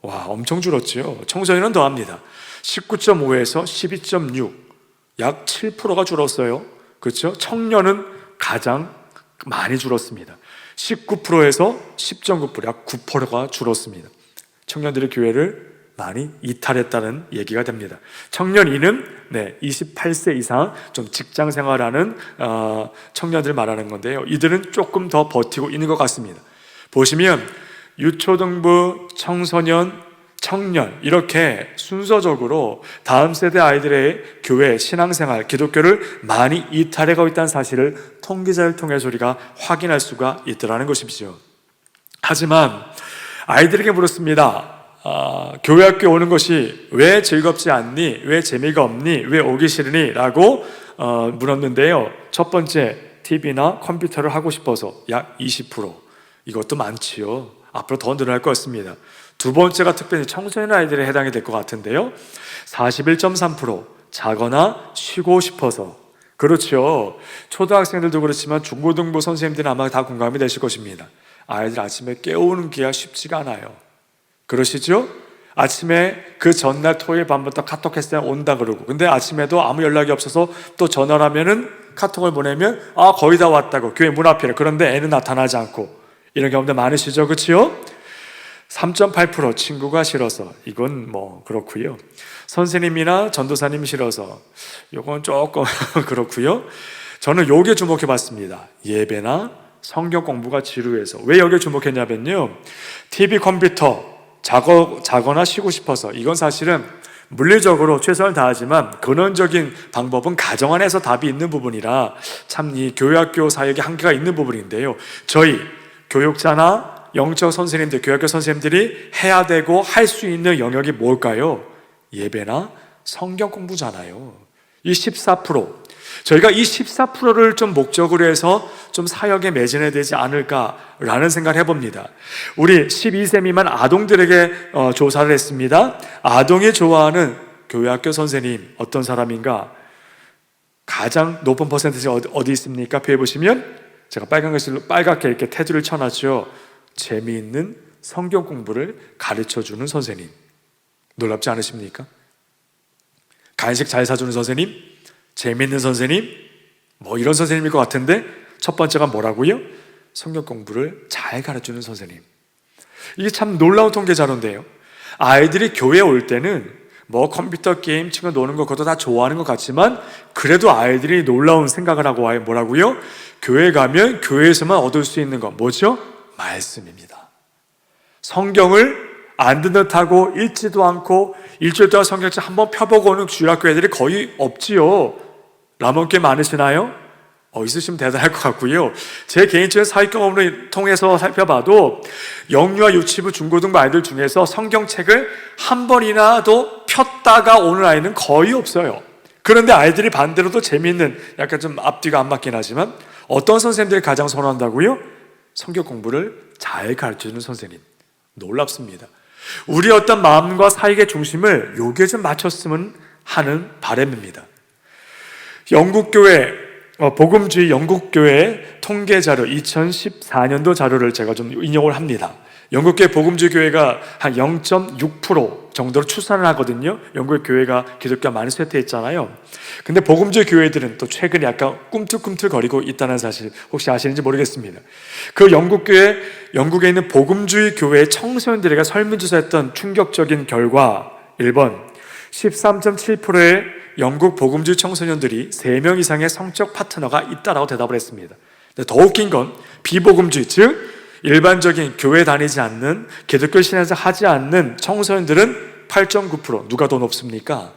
와, 엄청 줄었죠. 청소년은 더합니다. 19.5에서 12.6, 약 7%가 줄었어요. 그렇죠? 청년은 가장 많이 줄었습니다. 19%에서 10.9%, 약 9%가 줄었습니다. 청년들의 교회를 많이 이탈했다는 얘기가 됩니다. 청년인은 28세 이상 좀 직장 생활하는 청년들 말하는 건데요. 이들은 조금 더 버티고 있는 것 같습니다. 보시면 유초등부, 청소년, 청년 이렇게 순서적으로 다음 세대 아이들의 교회, 신앙생활, 기독교를 많이 이탈해가고 있다는 사실을 통계자를 통해서 우리가 확인할 수가 있더라는 것이죠. 하지만 아이들에게 물었습니다. 교회 학교에 오는 것이 왜 즐겁지 않니? 왜 재미가 없니? 왜 오기 싫으니? 라고 물었는데요. 첫 번째, TV나 컴퓨터를 하고 싶어서 약 20%. 이것도 많지요. 앞으로 더 늘어날 것 같습니다. 두 번째가 특별히 청소년 아이들에 해당이 될 것 같은데요. 41.3% 자거나 쉬고 싶어서. 그렇죠. 초등학생들도 그렇지만 중고등부 선생님들은 아마 다 공감이 되실 것입니다. 아이들 아침에 깨우는 게 쉽지가 않아요. 그러시죠? 아침에 그 전날 토요일 밤부터 카톡 했을 때 온다 그러고, 근데 아침에도 아무 연락이 없어서 또 전화를 하면은 카톡을 보내면 거의 다 왔다고, 교회 문 앞이래. 그런데 애는 나타나지 않고, 이런 경험들 많으시죠? 그렇죠? 3.8% 친구가 싫어서. 이건 그렇고요. 선생님이나 전도사님 싫어서. 이건 조금 그렇고요. 저는 여기에 주목해 봤습니다. 예배나 성경 공부가 지루해서. 왜 여기에 주목했냐면요, TV, 컴퓨터 자거나 쉬고 싶어서. 이건 사실은 물리적으로 최선을 다하지만 근원적인 방법은 가정 안에서 답이 있는 부분이라 참 이 교회학교 사역에 한계가 있는 부분인데요. 저희 교육자나 영적 선생님들, 교회학교 선생님들이 해야 되고 할 수 있는 영역이 뭘까요? 예배나 성경 공부잖아요. 이 14%, 저희가 이 14%를 좀 목적으로 해서 좀 사역에 매진해야 되지 않을까라는 생각을 해봅니다. 우리 12세 미만 아동들에게 조사를 했습니다. 아동이 좋아하는 교회학교 선생님 어떤 사람인가? 가장 높은 퍼센트가 어디 있습니까? 표에 보시면 제가 빨간 글씨로 빨갛게 이렇게 테두리를 쳐놨죠. 재미있는 성경 공부를 가르쳐주는 선생님. 놀랍지 않으십니까? 간식 잘 사주는 선생님, 재미있는 선생님, 이런 선생님일 것 같은데 첫 번째가 뭐라고요? 성경 공부를 잘 가르쳐주는 선생님. 이게 참 놀라운 통계 자료인데요. 아이들이 교회에 올 때는 컴퓨터 게임 치고 노는 거 그것도 다 좋아하는 것 같지만 그래도 아이들이 놀라운 생각을 하고 와요. 뭐라고요? 교회 가면 교회에서만 얻을 수 있는 거 뭐죠? 말씀입니다. 성경을 안 듣는 듯하고 읽지도 않고 일주일 동안 성경책 한번 펴보고 오는 주일학교 애들이 거의 없지요. 라몬교회 많으시나요? 있으시면 대단할 것 같고요. 제 개인적인 사회 경험을 통해서 살펴봐도 영유아 유치부 중고등부 아이들 중에서 성경책을 한 번이나도 폈다가 오는 아이는 거의 없어요. 그런데 아이들이 반대로도 재미있는, 약간 좀 앞뒤가 안 맞긴 하지만 어떤 선생님들이 가장 선호한다고요? 성경 공부를 잘 가르쳐주는 선생님. 놀랍습니다. 우리 어떤 마음과 사역의 중심을 여기에 좀 맞췄으면 하는 바람입니다. 영국교회 복음주의 영국교회 통계자료 2014년도 자료를 제가 좀 인용을 합니다. 영국교회 복음주의 교회가 한 0.6% 정도로 추산을 하거든요. 영국의 교회가 기독교가 많이 쇠퇴했잖아요. 근데 복음주의 교회들은 또 최근에 약간 꿈틀꿈틀거리고 있다는 사실 혹시 아시는지 모르겠습니다. 그 영국에 있는 복음주의 교회의 청소년들에게 설문조사했던 충격적인 결과 1번 13.7%의 영국 복음주의 청소년들이 3명 이상의 성적 파트너가 있다라고 대답을 했습니다. 더 웃긴 건 비복음주의, 즉 일반적인 교회 다니지 않는, 기독교 신앙생활 하지 않는 청소년들은 8.9%. 누가 더 높습니까?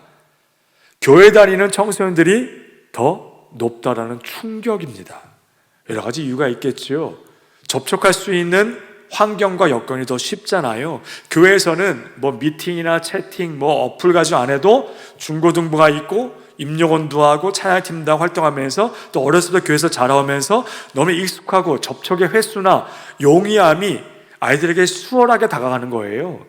교회 다니는 청소년들이 더 높다라는 충격입니다. 여러 가지 이유가 있겠죠. 접촉할 수 있는 환경과 여건이 더 쉽잖아요. 교회에서는 미팅이나 채팅, 어플 가지고 안 해도 중고등부가 있고 임용원도 하고 찬양팀도 하고 활동하면서 또 어렸을 때 교회에서 자라오면서 너무 익숙하고 접촉의 횟수나 용이함이 아이들에게 수월하게 다가가는 거예요.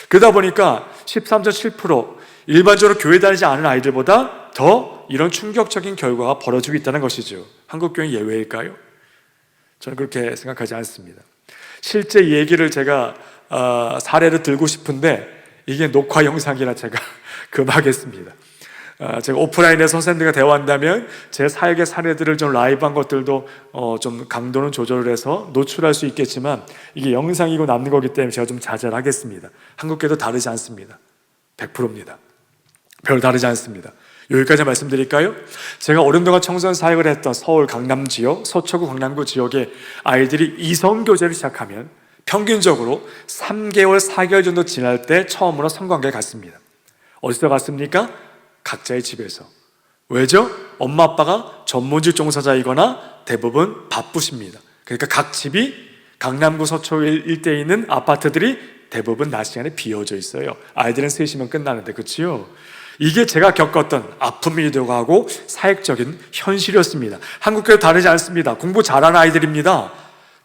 그러다 보니까 13.7% 일반적으로 교회 다니지 않은 아이들보다 더 이런 충격적인 결과가 벌어지고 있다는 것이죠. 한국 교회는 예외일까요? 저는 그렇게 생각하지 않습니다. 실제 이 얘기를 제가 사례를 들고 싶은데 이게 녹화 영상이라 제가 금하겠습니다. 제가 오프라인에서 선생님들과 대화한다면 제 사역의 사례들을 좀 라이브한 것들도 좀 강도는 조절을 해서 노출할 수 있겠지만 이게 영상이고 남는 거기 때문에 제가 좀 자제를 하겠습니다. 한국교회도 다르지 않습니다. 100%입니다. 별 다르지 않습니다. 여기까지 말씀드릴까요? 제가 오랜 동안 청소년 사역을 했던 서울 강남 지역, 서초구 강남구 지역의 아이들이 이성교제를 시작하면 평균적으로 3개월, 4개월 정도 지날 때 처음으로 성관계에 갔습니다. 어디서 갔습니까? 각자의 집에서. 왜죠? 엄마 아빠가 전문직 종사자이거나 대부분 바쁘십니다. 그러니까 각 집이 강남구 서초 일대에 있는 아파트들이 대부분 낮 시간에 비어져 있어요. 아이들은 3시면 끝나는데, 그렇지요? 이게 제가 겪었던 아픔이기도 하고 사역적인 현실이었습니다. 한국교회 다르지 않습니다. 공부 잘하는 아이들입니다.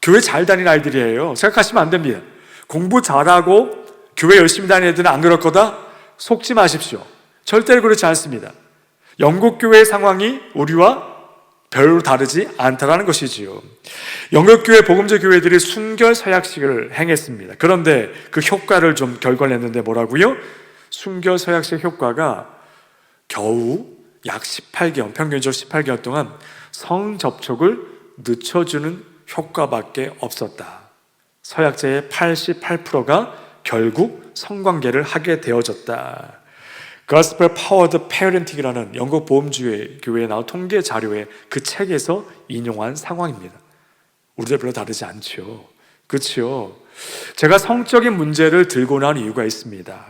교회 잘 다니는 아이들이에요. 생각하시면 안 됩니다. 공부 잘하고 교회 열심히 다니는 애들은 안 그럴 거다? 속지 마십시오. 절대로 그렇지 않습니다. 영국교회의 상황이 우리와 별로 다르지 않다는 것이지요. 영국교회 복음제 교회들이 순결 서약식을 행했습니다. 그런데 그 효과를 좀 결과냈는데 뭐라고요? 순결 서약식 효과가 겨우 약 18개월, 평균적으로 18개월 동안 성접촉을 늦춰주는 효과밖에 없었다. 서약자의 88%가 결국 성관계를 하게 되어졌다. Gospel Powered Parenting이라는 영국 보험주의 교회에 나온 통계 자료에 그 책에서 인용한 상황입니다. 우리들 별로 다르지 않죠. 그렇죠? 제가 성적인 문제를 들고 나온 이유가 있습니다.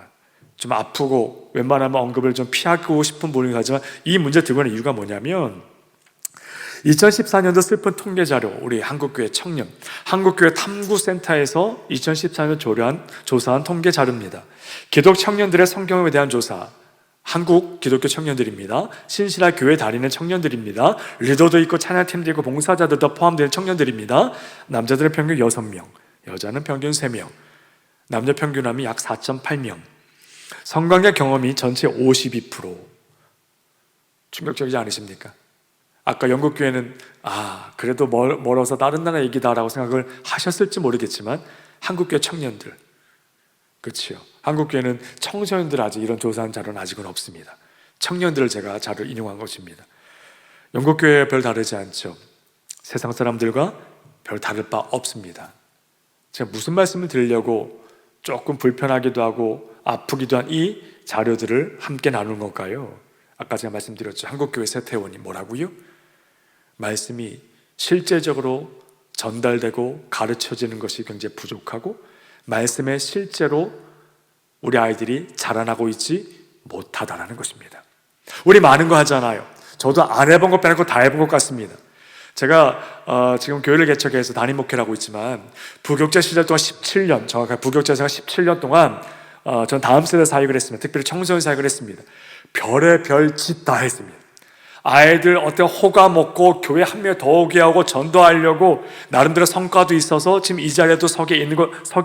좀 아프고 웬만하면 언급을 좀 피하고 싶은 부분이긴 하지만 이 문제 들고 나온 이유가 뭐냐면 2014년도 슬픈 통계 자료, 우리 한국교회 청년, 한국교회 탐구센터에서 2014년 조사한 통계 자료입니다. 기독 청년들의 성경에 대한 조사, 한국 기독교 청년들입니다. 신실한 교회 다니는 청년들입니다. 리더도 있고 찬양팀도 있고 봉사자들도 포함되는 청년들입니다. 남자들은 평균 6명, 여자는 평균 3명, 남녀 평균함이 약 4.8명. 성관계 경험이 전체 52%. 충격적이지 않으십니까? 아까 영국 교회는 그래도 멀어서 다른 나라 얘기다라고 생각을 하셨을지 모르겠지만 한국 교회 청년들, 그렇죠? 한국 교회는 청소년들 아직 이런 조사한 자료는 아직은 없습니다. 청년들을 제가 자료 인용한 것입니다. 영국 교회와 별 다르지 않죠. 세상 사람들과 별 다를 바 없습니다. 제가 무슨 말씀을 드리려고 조금 불편하기도 하고 아프기도 한 이 자료들을 함께 나누는 걸까요? 아까 제가 말씀드렸죠. 한국교회 세태원이 뭐라고요? 말씀이 실제적으로 전달되고 가르쳐지는 것이 굉장히 부족하고 말씀에 실제로 우리 아이들이 자라나고 있지 못하다라는 것입니다. 우리 많은 거 하잖아요. 저도 안 해본 것 빼놓고 다 해본 것 같습니다. 제가 지금 교회를 개척해서 담임 목회를 하고 있지만 부교체 시절 동안 17년, 정확하게 부교체 생활 17년 동안 전 다음 세대 사역을 했습니다. 특별히 청소년 사역을 했습니다. 별의 별 짓 다 했습니다. 아이들 어떤 호가 먹고 교회 한 명 더 오게 하고 전도하려고 나름대로 성과도 있어서 지금 이 자리에도 서게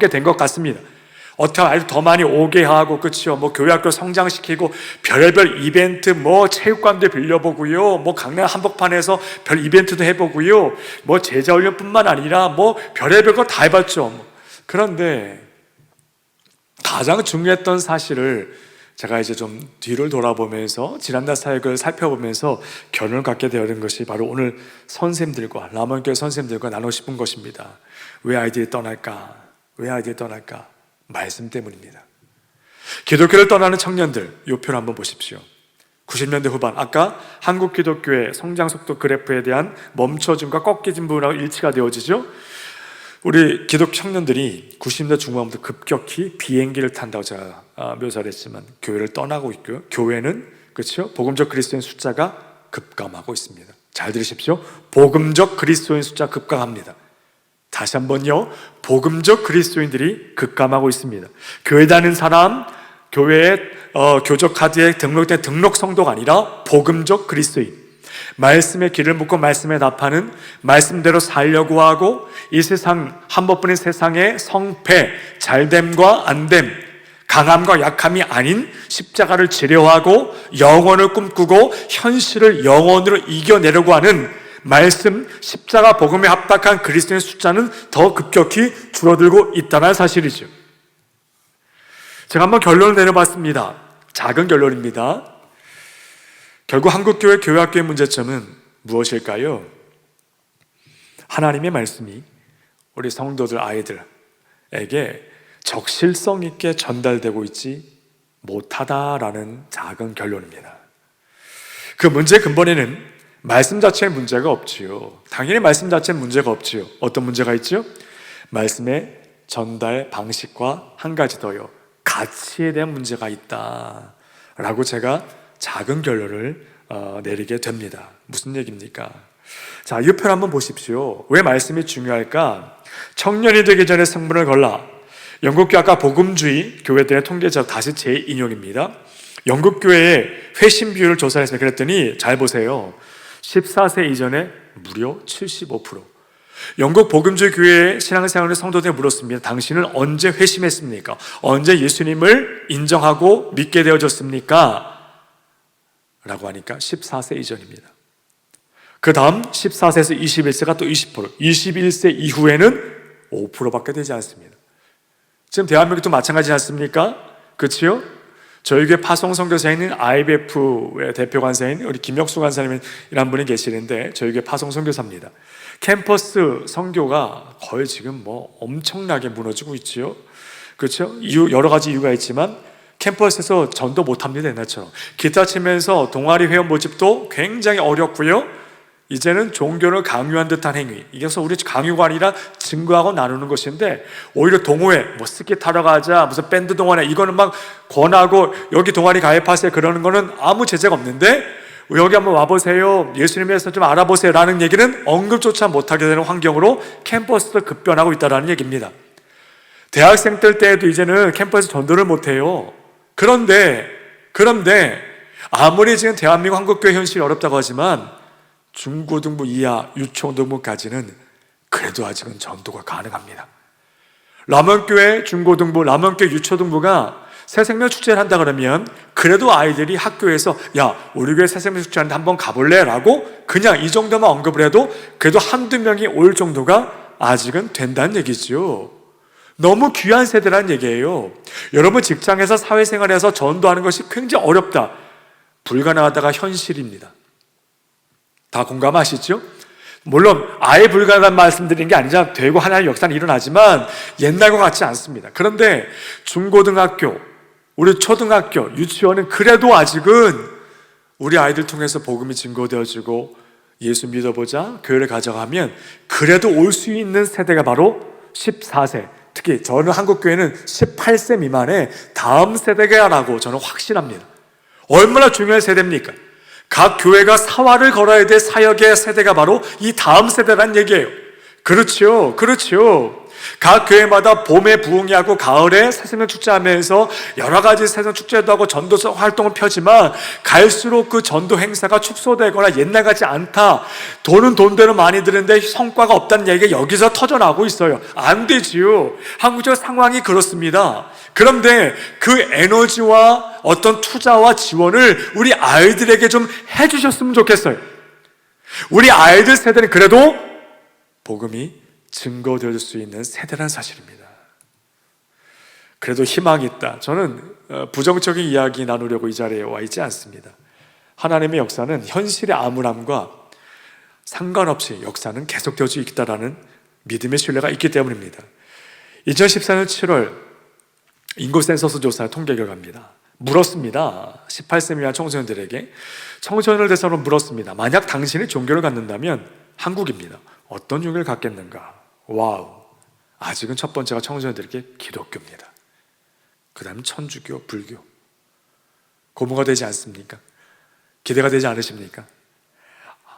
된 것 같습니다. 어떻게 아이들 더 많이 오게 하고, 그렇죠? 뭐 교회 학교 성장시키고 별의별 이벤트, 뭐 체육관도 빌려보고요, 뭐 강남 한복판에서 별 이벤트도 해보고요, 뭐 제자훈련뿐만 아니라 뭐 별의별 거 다 해봤죠. 그런데 가장 중요했던 사실을 제가 이제 좀 뒤를 돌아보면서 지난달 사역을 살펴보면서 결론을 갖게 되는 것이 바로 오늘 선생님들과 라몬교회 선생님들과 나누고 싶은 것입니다. 왜 아이들이 떠날까? 왜 아이들이 떠날까? 말씀 때문입니다. 기독교를 떠나는 청년들, 이 표를 한번 보십시오. 90년대 후반, 아까 한국 기독교의 성장 속도 그래프에 대한 멈춰짐과 꺾이진 부분하고 일치가 되어지죠. 우리 기독 청년들이 90년대 중반부터 급격히 비행기를 탄다고 제가 묘사를 했지만 교회를 떠나고 있고요. 교회는, 그렇죠? 복음적 그리스도인 숫자가 급감하고 있습니다. 잘 들으십시오. 복음적 그리스도인 숫자 급감합니다. 다시 한번요. 복음적 그리스도인들이 급감하고 있습니다. 교회 다니는 사람, 교회에 교적 카드에 등록된 등록 성도가 아니라 복음적 그리스도인, 말씀의 길을 묻고 말씀에 답하는, 말씀대로 살려고 하고 이 세상 한 번뿐인 세상의 성패, 잘됨과 안됨, 강함과 약함이 아닌 십자가를 지려하고 영원을 꿈꾸고 현실을 영원으로 이겨내려고 하는 말씀, 십자가 복음에 합당한 그리스도인의 숫자는 더 급격히 줄어들고 있다는 사실이죠. 제가 한번 결론을 내려봤습니다. 작은 결론입니다. 결국 한국교회 교회학교의 문제점은 무엇일까요? 하나님의 말씀이 우리 성도들 아이들에게 적실성 있게 전달되고 있지 못하다라는 작은 결론입니다. 그 문제의 근본에는 말씀 자체에 문제가 없지요. 당연히 말씀 자체에 문제가 없지요. 어떤 문제가 있죠? 말씀의 전달 방식과 한 가지 더요, 가치에 대한 문제가 있다라고 제가 작은 결론을 내리게 됩니다. 무슨 얘기입니까? 자, 이 표 한번 보십시오. 왜 말씀이 중요할까? 청년이 되기 전에 성분을 걸라. 영국교회 아까 복음주의 교회들의 통계자 다시 재인용입니다. 영국교회의 회심 비율을 조사했습니다. 그랬더니 잘 보세요. 14세 이전에 무려 75%. 영국 복음주의 교회의 신앙생활의 성도들에게 물었습니다. 당신은 언제 회심했습니까? 언제 예수님을 인정하고 믿게 되어졌습니까? 라고 하니까 14세 이전입니다. 그 다음 14세에서 21세가 또 20%, 21세 이후에는 5%밖에 되지 않습니다. 지금 대한민국도 마찬가지지 않습니까? 그렇죠? 저희 교회 파송 선교사에 있는 IBF의 대표 간사인 우리 김혁수 간사님이라는 분이 계시는데 저희 교회 파송 선교사입니다. 캠퍼스 선교가 거의 지금 뭐 엄청나게 무너지고 있지요. 그렇죠? 여러 가지 이유가 있지만 캠퍼스에서 전도 못합니다. 옛날처럼 기타 치면서 동아리 회원 모집도 굉장히 어렵고요. 이제는 종교를 강요한 듯한 행위, 이게서 우리 강요가 아니라 증거하고 나누는 것인데 오히려 동호회, 뭐 스키 타러 가자, 무슨 밴드 동아리, 이거는 막 권하고 여기 동아리 가입하세요 그러는 거는 아무 제재가 없는데 여기 한번 와보세요, 예수님에 대해서 좀 알아보세요 라는 얘기는 언급조차 못하게 되는 환경으로 캠퍼스도 급변하고 있다는 얘기입니다. 대학생들 때에도 이제는 캠퍼스 전도를 못해요. 그런데 아무리 지금 대한민국 한국교회 현실이 어렵다고 하지만 중고등부 이하 유초등부까지는 그래도 아직은 전도가 가능합니다. 라몬교회 중고등부, 라몬교회 유초등부가 새생명 축제를 한다 그러면 그래도 아이들이 학교에서 야 우리 교회 새생명 축제하는데 한번 가볼래? 라고 그냥 이 정도만 언급을 해도 그래도 한두 명이 올 정도가 아직은 된다는 얘기죠. 너무 귀한 세대라는 얘기예요. 여러분 직장에서 사회생활에서 전도하는 것이 굉장히 어렵다, 불가능하다가 현실입니다. 다 공감하시죠? 물론 아예 불가능한 말씀드리는 게 아니라 되고 하나의 역사는 일어나지만 옛날과 같지 않습니다. 그런데 중고등학교, 우리 초등학교, 유치원은 그래도 아직은 우리 아이들 통해서 복음이 증거되어지고 예수 믿어보자, 교회를 가져가면 그래도 올 수 있는 세대가 바로 14세, 특히 특히 저는 한국교회는 18세 미만의 다음 세대가라고 저는 확신합니다. 얼마나 중요한 세대입니까? 각 교회가 사활을 걸어야 될 사역의 세대가 바로 이 다음 세대란 얘기예요. 그렇죠. 각 교회마다 봄에 부흥회하고 가을에 새생명 축제하면서 여러 가지 새생명 축제도 하고 전도 활동을 펴지만 갈수록 그 전도 행사가 축소되거나 옛날 같지 않다. 돈은 돈대로 많이 드는데 성과가 없다는 얘기가 여기서 터져나오고 있어요. 안 되지요. 한국적 상황이 그렇습니다. 그런데 그 에너지와 어떤 투자와 지원을 우리 아이들에게 좀 해주셨으면 좋겠어요. 우리 아이들 세대는 그래도 복음이 증거될 수 있는 세대란 사실입니다. 그래도 희망이 있다. 저는 부정적인 이야기 나누려고 이 자리에 와 있지 않습니다. 하나님의 역사는 현실의 암울함과 상관없이 역사는 계속되어지고 있다라는 믿음의 신뢰가 있기 때문입니다. 2014년 7월 인구 센서스 조사 통계 결과입니다. 물었습니다. 18세 미만 청소년들에게 청소년을 대상으로 물었습니다. 만약 당신이 종교를 갖는다면 한국입니다. 어떤 종교를 갖겠는가? 와우. 아직은 첫 번째가 청소년들에게 기독교입니다. 그 다음 천주교, 불교. 고무가 되지 않습니까? 기대가 되지 않으십니까?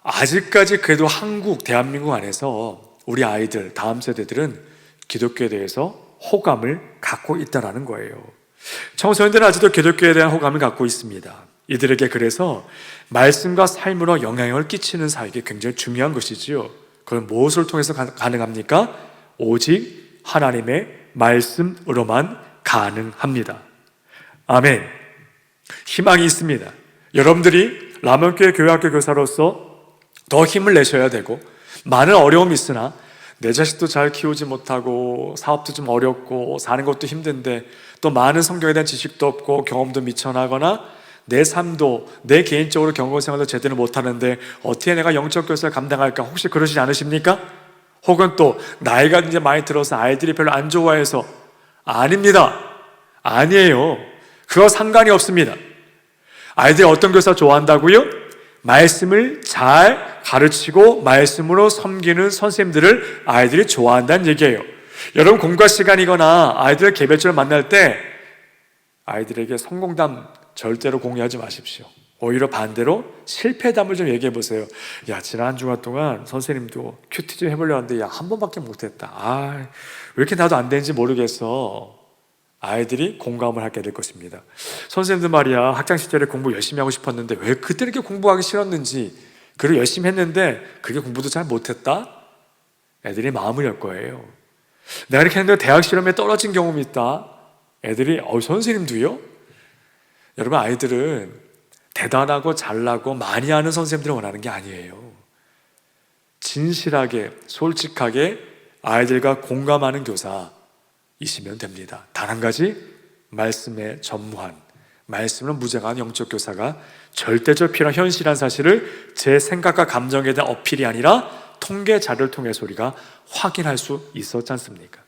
아직까지 그래도 한국, 대한민국 안에서 우리 아이들, 다음 세대들은 기독교에 대해서 호감을 갖고 있다는 거예요. 청소년들은 아직도 기독교에 대한 호감을 갖고 있습니다. 이들에게 그래서 말씀과 삶으로 영향을 끼치는 사역이 굉장히 중요한 것이지요. 그건 무엇을 통해서 가능합니까? 오직 하나님의 말씀으로만 가능합니다. 아멘. 희망이 있습니다. 여러분들이 라몬교회 교회학교 교사로서 더 힘을 내셔야 되고, 많은 어려움이 있으나 내 자식도 잘 키우지 못하고 사업도 좀 어렵고 사는 것도 힘든데 또 많은 성경에 대한 지식도 없고 경험도 미천하거나 내 삶도 내 개인적으로 경건생활도 제대로 못하는데 어떻게 내가 영적 교사를 감당할까? 혹시 그러시지 않으십니까? 혹은 또 나이가 이제 많이 들어서 아이들이 별로 안 좋아해서 아닙니다. 아니에요. 그거 상관이 없습니다. 아이들이 어떤 교사 좋아한다고요? 말씀을 잘 가르치고 말씀으로 섬기는 선생님들을 아이들이 좋아한다는 얘기예요. 여러분 공과 시간이거나 아이들 개별적으로 만날 때 아이들에게 성공담 절대로 공유하지 마십시오. 오히려 반대로 실패담을 좀 얘기해 보세요. 야, 지난 한 주간 동안 선생님도 큐티 좀 해보려고 하는데 야, 한 번밖에 못했다. 왜 이렇게 나도 안 되는지 모르겠어. 아이들이 공감을 하게 될 것입니다. 선생님들 말이야, 학창시절에 공부 열심히 하고 싶었는데 왜 그때 이렇게 공부하기 싫었는지, 그리고 열심히 했는데 그게 공부도 잘 못했다? 애들이 마음을 열 거예요. 내가 이렇게 했는데 대학 실험에 떨어진 경험이 있다? 애들이 선생님도요? 여러분, 아이들은 대단하고 잘나고 많이 아는 선생님들을 원하는 게 아니에요. 진실하게 솔직하게 아이들과 공감하는 교사이시면 됩니다. 단 한 가지, 말씀에 전무한, 말씀으로 무장한 영적 교사가 절대적 필요한 현실한 사실을 제 생각과 감정에 대한 어필이 아니라 통계 자료를 통해서 우리가 확인할 수 있었지 않습니까?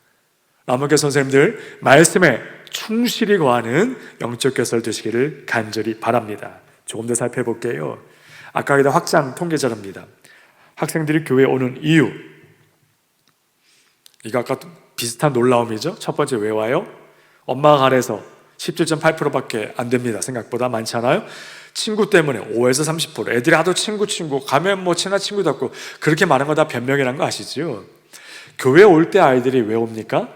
라몬교회 선생님들, 말씀에 충실히 거하는 영적 교사를 되시기를 간절히 바랍니다. 조금 더 살펴볼게요. 아까 기다 확장 통계 자료입니다. 학생들이 교회에 오는 이유, 이거 아까 비슷한 놀라움이죠. 첫 번째, 왜 와요? 엄마가 가래서 17.8%밖에 안 됩니다. 생각보다 많지 않아요? 친구 때문에 5에서 30%. 애들이 하도 친구 가면 뭐 친한 친구도 없고 그렇게 많은 거 다 변명이라는 거 아시죠? 교회 올 때 아이들이 왜 옵니까?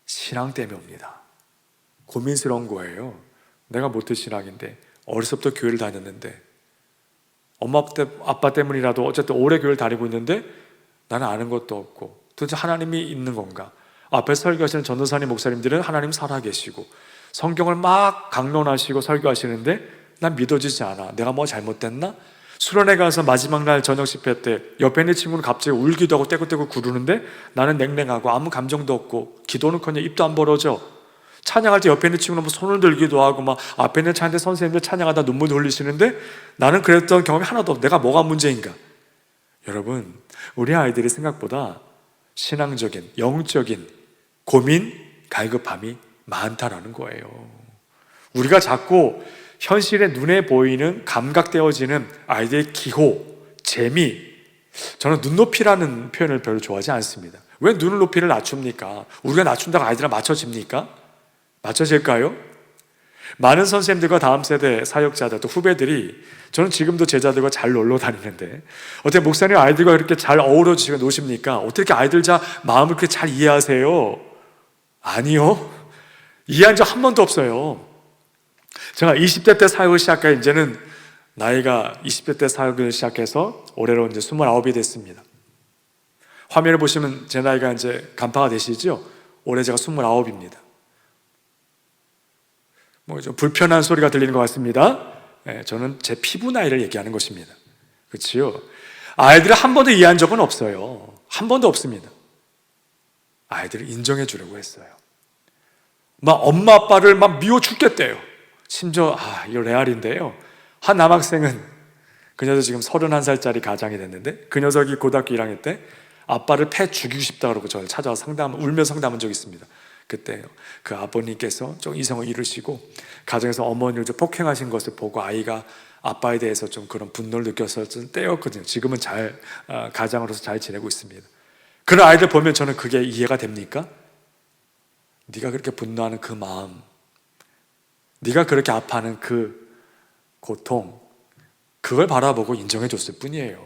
신앙 때문에 옵니다. 고민스러운 거예요. 내가 못된 신앙인데 어렸을 때부터 교회를 다녔는데 엄마 아빠 때문이라도 어쨌든 오래 교회를 다니고 있는데 나는 아는 것도 없고 도대체 하나님이 있는 건가? 앞에 설교하시는 전도사님 목사님들은 하나님 살아계시고 성경을 막 강론하시고 설교하시는데 난 믿어지지 않아. 내가 뭐 잘못됐나? 수련회 가서 마지막 날 저녁 집회 때 옆에 있는 친구는 갑자기 울기도 하고 떼굴떼굴 구르는데 나는 냉랭하고 아무 감정도 없고 기도는커녕 입도 안 벌어져. 찬양할 때 옆에 있는 친구는 뭐 손을 들기도 하고 막 앞에 있는 찬양대 선생님들 찬양하다 눈물 흘리시는데 나는 그랬던 경험이 하나도 없고 내가 뭐가 문제인가? 여러분, 우리 아이들이 생각보다 신앙적인, 영적인 고민, 갈급함이 많다라는 거예요. 우리가 자꾸 현실에 눈에 보이는 감각되어지는 아이들의 기호, 재미, 저는 눈높이라는 표현을 별로 좋아하지 않습니다. 왜 눈을 높이를 낮춥니까? 우리가 낮춘다고 아이들은 맞춰집니까? 맞춰질까요? 많은 선생님들과 다음 세대 사역자들 또 후배들이 저는 지금도 제자들과 잘 놀러 다니는데 어떻게 목사님 아이들과 그렇게 잘 어우러지시고 노십니까? 어떻게 아이들 마음을 그렇게 잘 이해하세요? 아니요. 이해한 적 한 번도 없어요. 제가 20대 때 사역을 시작해 이제는 나이가 20대 때 사역을 시작해서 올해로 이제 29이 됐습니다. 화면을 보시면 제 나이가 이제 간파가 되시죠? 올해 제가 29입니다. 좀 불편한 소리가 들리는 것 같습니다. 저는 제 피부 나이를 얘기하는 것입니다. 그렇지요? 아이들을 한 번도 이해한 적은 없어요. 한 번도 없습니다. 아이들을 인정해 주려고 했어요. 막 엄마 아빠를 막 미워 죽겠대요. 심지어 이거 레알인데요. 한 남학생은 그 녀석 지금 31살짜리 가장이 됐는데 그 녀석이 고등학교 1학년 때 아빠를 패 죽이고 싶다 그러고 저를 찾아와서 울며 상담한 적이 있습니다. 그때 그 아버님께서 좀 이성을 잃으시고 가정에서 어머니를 좀 폭행하신 것을 보고 아이가 아빠에 대해서 좀 그런 분노를 느꼈었던 때였거든요. 지금은 가장으로서 잘 지내고 있습니다. 그런 아이들 보면 저는 그게 이해가 됩니까? 네가 그렇게 분노하는 그 마음, 네가 그렇게 아파하는 그 고통, 그걸 바라보고 인정해 줬을 뿐이에요.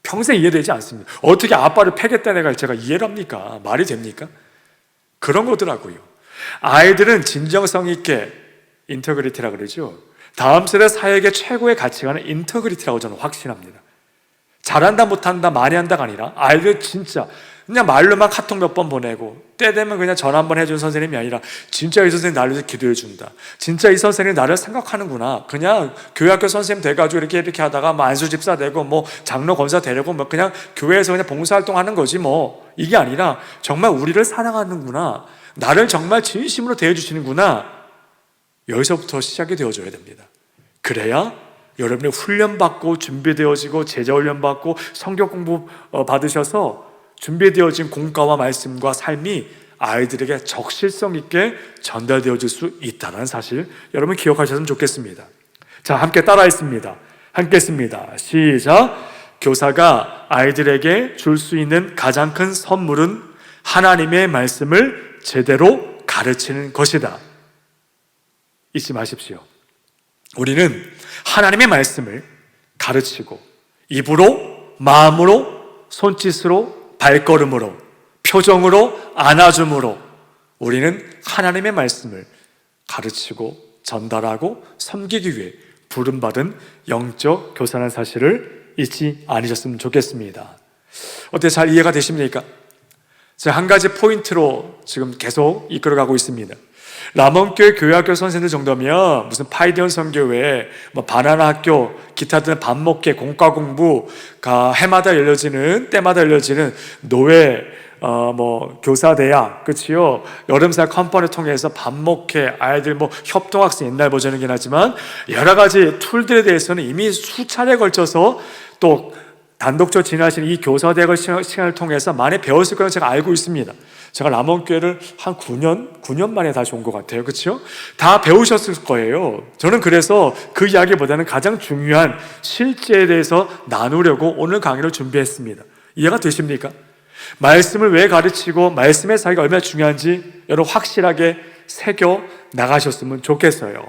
평생 이해되지 않습니다. 어떻게 아빠를 패겠다는 애가 제가 이해를 합니까? 말이 됩니까? 그런 거더라고요. 아이들은 진정성 있게 인터그리티라고 그러죠. 다음 세대 사역의 최고의 가치관은 인터그리티라고 저는 확신합니다. 잘한다 못한다 많이 한다가 아니라 아이들 진짜 그냥 말로만 카톡 몇 번 보내고 때 되면 그냥 전화 한번 해준 선생님이 아니라 진짜 이 선생님 나를 위해서 기도해 준다. 진짜 이 선생님이 나를 생각하는구나. 그냥 교회학교 선생님 돼가지고 이렇게 하다가 뭐 안수 집사 되고 뭐 장로 권사 되려고 뭐 그냥 교회에서 그냥 봉사활동하는 거지 뭐 이게 아니라 정말 우리를 사랑하는구나. 나를 정말 진심으로 대해주시는구나. 여기서부터 시작이 되어줘야 됩니다. 그래야 여러분이 훈련받고 준비되어지고 제자 훈련받고 성경 공부 받으셔서 준비되어진 공과와 말씀과 삶이 아이들에게 적실성 있게 전달되어질 수 있다는 사실 여러분 기억하셨으면 좋겠습니다. 자, 함께 따라했습니다. 함께 했습니다. 시작. 교사가 아이들에게 줄 수 있는 가장 큰 선물은 하나님의 말씀을 제대로 가르치는 것이다. 잊지 마십시오. 우리는 하나님의 말씀을 가르치고 입으로, 마음으로, 손짓으로, 발걸음으로, 표정으로, 안아줌으로 우리는 하나님의 말씀을 가르치고 전달하고 섬기기 위해 부름받은 영적 교사라는 사실을 잊지 않으셨으면 좋겠습니다. 어때 잘 이해가 되십니까? 제가 한 가지 포인트로 지금 계속 이끌어가고 있습니다. 람원교회 교회학교 선생님들 정도면 무슨 파이디언 선교회, 뭐 바나나 학교, 기타 등의 밥먹게, 공과 공부, 해마다 열려지는 때마다 열려지는 노회, 뭐 교사대학, 그치요? 여름사 컨퍼를 통해서 밥먹게 아이들 뭐 협동학습 옛날 버전이긴 하지만 여러 가지 툴들에 대해서는 이미 수차례에 걸쳐서 또 단독적으로 진행하시는 이 교사대학 시간을 통해서 많이 배웠을 거라고 제가 알고 있습니다. 제가 람원교회를 한 9년 만에 다시 온 것 같아요. 그렇죠? 다 배우셨을 거예요. 저는 그래서 그 이야기보다는 가장 중요한 실제에 대해서 나누려고 오늘 강의를 준비했습니다. 이해가 되십니까? 말씀을 왜 가르치고 말씀의 사이가 얼마나 중요한지 여러분 확실하게 새겨 나가셨으면 좋겠어요.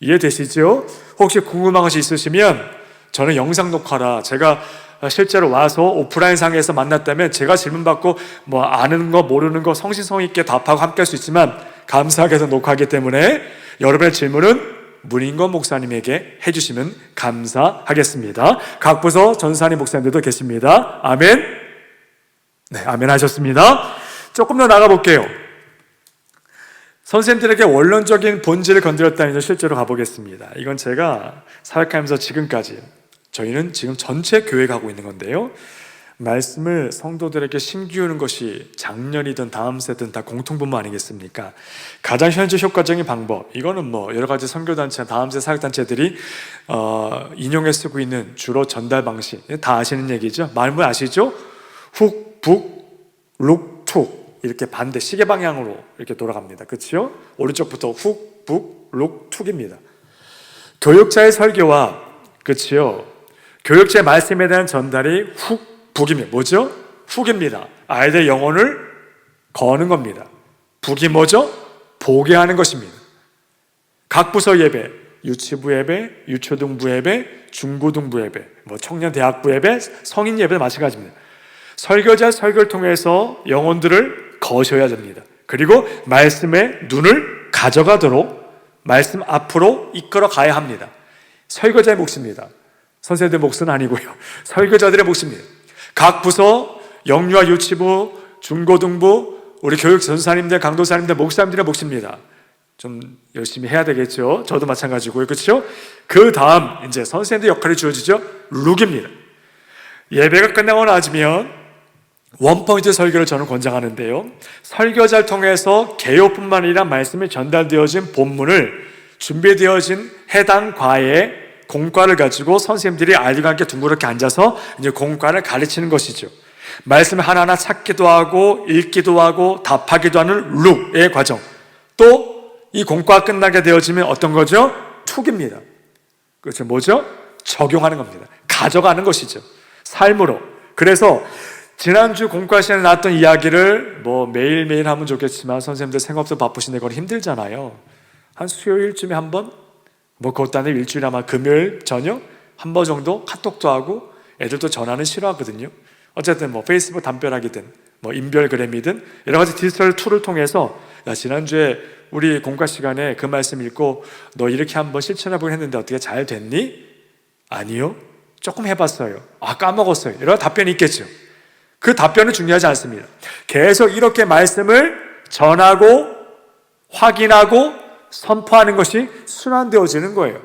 이해되시죠? 혹시 궁금한 것이 있으시면 저는 영상 녹화라 제가 실제로 와서 오프라인 상에서 만났다면 제가 질문받고 뭐 아는 거 모르는 거 성실성 있게 답하고 함께 할 수 있지만 감사하게도 녹화하기 때문에 여러분의 질문은 문인권 목사님에게 해주시면 감사하겠습니다. 각 부서 전사님 목사님들도 계십니다. 아멘. 네, 아멘 하셨습니다. 조금 더 나가볼게요. 선생님들에게 원론적인 본질을 건드렸다는 점 실제로 가보겠습니다. 이건 제가 사역하면서 지금까지 저희는 지금 전체 교회가 하고 있는 건데요. 말씀을 성도들에게 심기우는 것이 작년이든 다음 세든 다 공통분모 아니겠습니까? 가장 현재 효과적인 방법, 이거는 뭐 여러 가지 선교단체, 다음 세 사역단체들이 인용해 쓰고 있는 주로 전달 방식 다 아시는 얘기죠. 말문 아시죠? 훅, 북, 룩, 툭 이렇게 반대 시계 방향으로 이렇게 돌아갑니다. 그렇죠? 오른쪽부터 훅, 북, 룩, 툭입니다. 교육자의 설교와 그렇죠? 교육자의 말씀에 대한 전달이 훅, 북입니다. 뭐죠? 훅입니다. 아이들의 영혼을 거는 겁니다. 북이 뭐죠? 보게 하는 것입니다. 각 부서 예배, 유치부 예배, 유초등부 예배, 중고등부 예배, 청년대학부 예배, 성인 예배도 마찬가지입니다. 설교자 설교를 통해서 영혼들을 거셔야 됩니다. 그리고 말씀에 눈을 가져가도록 말씀 앞으로 이끌어 가야 합니다. 설교자의 몫입니다. 선생님들 몫은 아니고요. 설교자들의 몫입니다. 각 부서, 영유아 유치부, 중고등부, 우리 교육 전사님들, 강도사님들, 목사님들의 몫입니다. 좀 열심히 해야 되겠죠. 저도 마찬가지고요. 그렇죠? 그 다음 이제 선생님들 역할이 주어지죠. 룩입니다. 예배가 끝나고 나면 원포인트 설교를 저는 권장하는데요. 설교자를 통해서 개요뿐만 아니라 말씀이 전달되어진 본문을 준비되어진 해당 과의 공과를 가지고 선생님들이 아이들과 함께 둥그렇게 앉아서 이제 공과를 가르치는 것이죠. 말씀 하나하나 찾기도 하고 읽기도 하고 답하기도 하는 룩의 과정. 또 이 공과가 끝나게 되어지면 어떤 거죠? 툭입니다. 그렇죠? 뭐죠? 적용하는 겁니다. 가져가는 것이죠. 삶으로. 그래서 지난주 공과 시간에 나왔던 이야기를 매일매일 하면 좋겠지만 선생님들 생업도 바쁘신데 그건 힘들잖아요. 한 수요일쯤에 한 번? 그것도 아니고 일주일에 아마 금요일 저녁? 한 번 정도 카톡도 하고 애들도 전화는 싫어하거든요. 어쨌든 페이스북 담벼락이든 인별그램이든 여러 가지 디지털 툴을 통해서 지난주에 우리 공과 시간에 그 말씀 읽고 너 이렇게 한번 실천해보긴 했는데 어떻게 잘 됐니? 아니요. 조금 해봤어요. 까먹었어요. 이런 답변이 있겠죠. 그 답변은 중요하지 않습니다. 계속 이렇게 말씀을 전하고 확인하고 선포하는 것이 순환되어지는 거예요.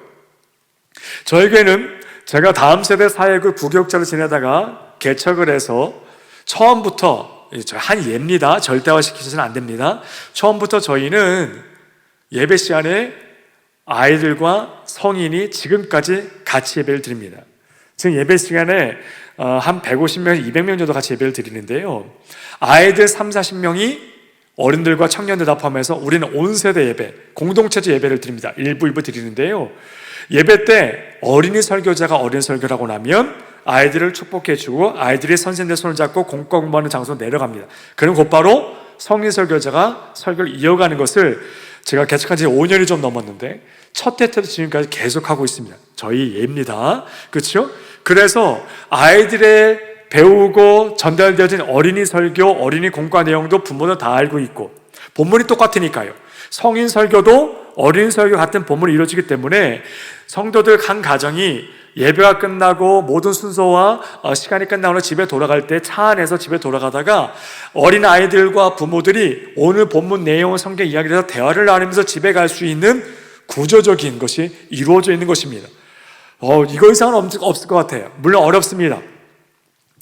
저희 교회는 제가 다음 세대 사역을 부교육자로 지내다가 개척을 해서 처음부터 한 예입니다. 절대화시키셔서는 안 됩니다. 처음부터 저희는 예배 시간에 아이들과 성인이 지금까지 같이 예배를 드립니다. 지금 예배 시간에 한 150명, 200명 정도 같이 예배를 드리는데요. 아이들 3, 40명이 어른들과 청년들 다 포함해서 우리는 온 세대 예배, 공동체적 예배를 드립니다. 일부 드리는데요. 예배 때 어린이 설교자가 어린 설교를 하고 나면 아이들을 축복해 주고 아이들이 선생님들 손을 잡고 공과 공부하는 장소로 내려갑니다. 그럼 곧바로 성인 설교자가 설교를 이어가는 것을 제가 개척한 지 5년이 좀 넘었는데 첫 해 때부터 지금까지 계속하고 있습니다. 저희 예입니다. 그렇죠? 그래서 아이들의 배우고 전달되어진 어린이 설교, 어린이 공과 내용도 부모는 다 알고 있고 본문이 똑같으니까요. 성인 설교도 어린이 설교 같은 본문이 이루어지기 때문에 성도들 한 가정이 예배가 끝나고 모든 순서와 시간이 끝나고 집에 돌아갈 때 차 안에서 집에 돌아가다가 어린 아이들과 부모들이 오늘 본문 내용 성경 이야기를 해서 대화를 나누면서 집에 갈 수 있는 구조적인 것이 이루어져 있는 것입니다. 이거 이상은 없을 것 같아요. 물론 어렵습니다.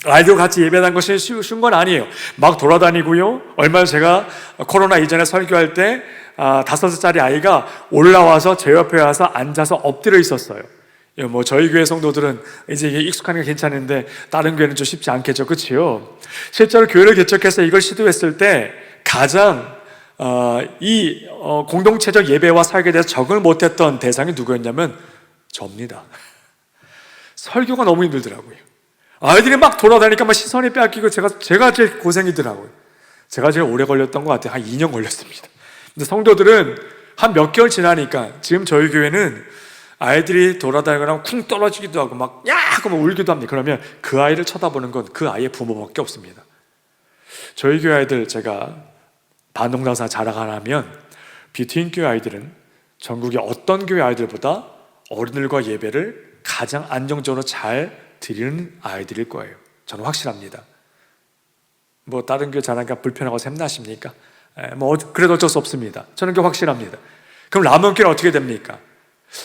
아이들과 같이 예배하는 것이 쉬운 건 아니에요. 막 돌아다니고요. 얼마 전에 제가 코로나 이전에 설교할 때 5살짜리 아이가 올라와서 제 옆에 와서 앉아서 엎드려 있었어요. 저희 교회 성도들은 이제 이게 익숙하니까 괜찮은데 다른 교회는 좀 쉽지 않겠죠. 그렇죠? 실제로 교회를 개척해서 이걸 시도했을 때 가장 공동체적 예배와 사역에 대해서 적응을 못했던 대상이 누구였냐면 저입니다. 설교가 너무 힘들더라고요. 아이들이 막 돌아다니니까 막 시선이 빼앗기고 제가 제일 고생이더라고요. 제가 제일 오래 걸렸던 것 같아요. 한 2년 걸렸습니다. 근데 성도들은 한 몇 개월 지나니까 지금 저희 교회는 아이들이 돌아다니거나 쿵 떨어지기도 하고 막 야! 하고 막 울기도 합니다. 그러면 그 아이를 쳐다보는 건 그 아이의 부모밖에 없습니다. 저희 교회 아이들 제가 반동장사 자랑하면 비트윈 교회 아이들은 전국의 어떤 교회 아이들보다 어른들과 예배를 가장 안정적으로 잘 드리는 아이들일 거예요. 저는 확실합니다. 다른 교회 자랑하니까 불편하고 샘나십니까? 그래도 어쩔 수 없습니다. 저는 그게 확실합니다. 그럼 라몬교회는 어떻게 됩니까?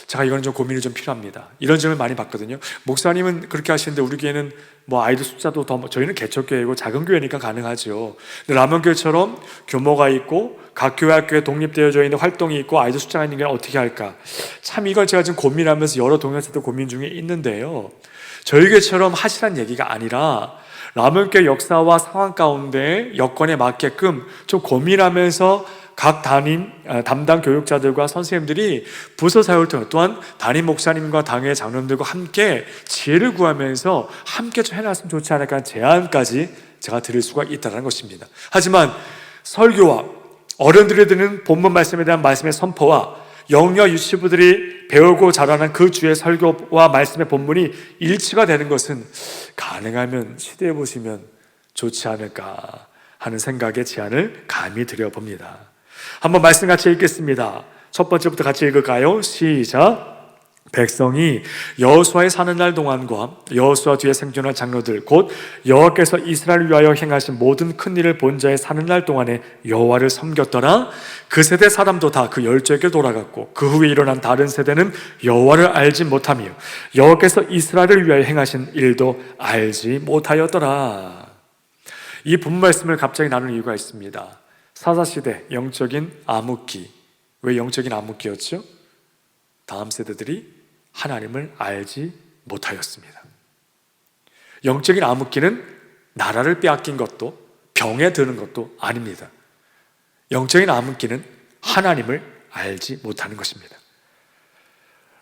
제가 이건 좀 고민이 좀 필요합니다. 이런 점을 많이 봤거든요. 목사님은 그렇게 하시는데 우리 교회는 아이들 숫자도 저희는 개척교회이고 작은 교회니까 가능하죠. 근데 라몬교회처럼 규모가 있고 각 교회 학교에 독립되어져 있는 활동이 있고 아이들 숫자가 있는 게 어떻게 할까? 참 이걸 제가 지금 고민하면서 여러 동영상도 고민 중에 있는데요. 저희 교회처럼 하시란 얘기가 아니라 라몬교회 역사와 상황 가운데 여건에 맞게끔 좀 고민하면서 각 담당 교육자들과 선생님들이 부서 사역을 통해 또한 담임 목사님과 당회 장로님들과 함께 지혜를 구하면서 함께 좀 해놨으면 좋지 않을까 하는 제안까지 제가 드릴 수가 있다는 것입니다. 하지만 설교와 어른들이 듣는 본문 말씀에 대한 말씀의 선포와 영유아 유치부들이 배우고 자라는 그 주의 설교와 말씀의 본문이 일치가 되는 것은 가능하면 시도해 보시면 좋지 않을까 하는 생각에 제안을 감히 드려봅니다. 한번 말씀 같이 읽겠습니다. 첫 번째부터 같이 읽을까요? 시작. 백성이 여호수아의 사는 날 동안과 여호수아 뒤에 생존할 장로들 곧 여호와께서 이스라엘을 위하여 행하신 모든 큰 일을 본 자의 사는 날 동안에 여호와를 섬겼더라. 그 세대 사람도 다 그 열조에게 돌아갔고 그 후에 일어난 다른 세대는 여호와를 알지 못하며 여호와께서 이스라엘을 위하여 행하신 일도 알지 못하였더라. 이 본문 말씀을 갑자기 나눌 이유가 있습니다. 사사시대 영적인 암흑기. 왜 영적인 암흑기였죠? 다음 세대들이 하나님을 알지 못하였습니다. 영적인 암흑기는 나라를 빼앗긴 것도 병에 드는 것도 아닙니다. 영적인 암흑기는 하나님을 알지 못하는 것입니다.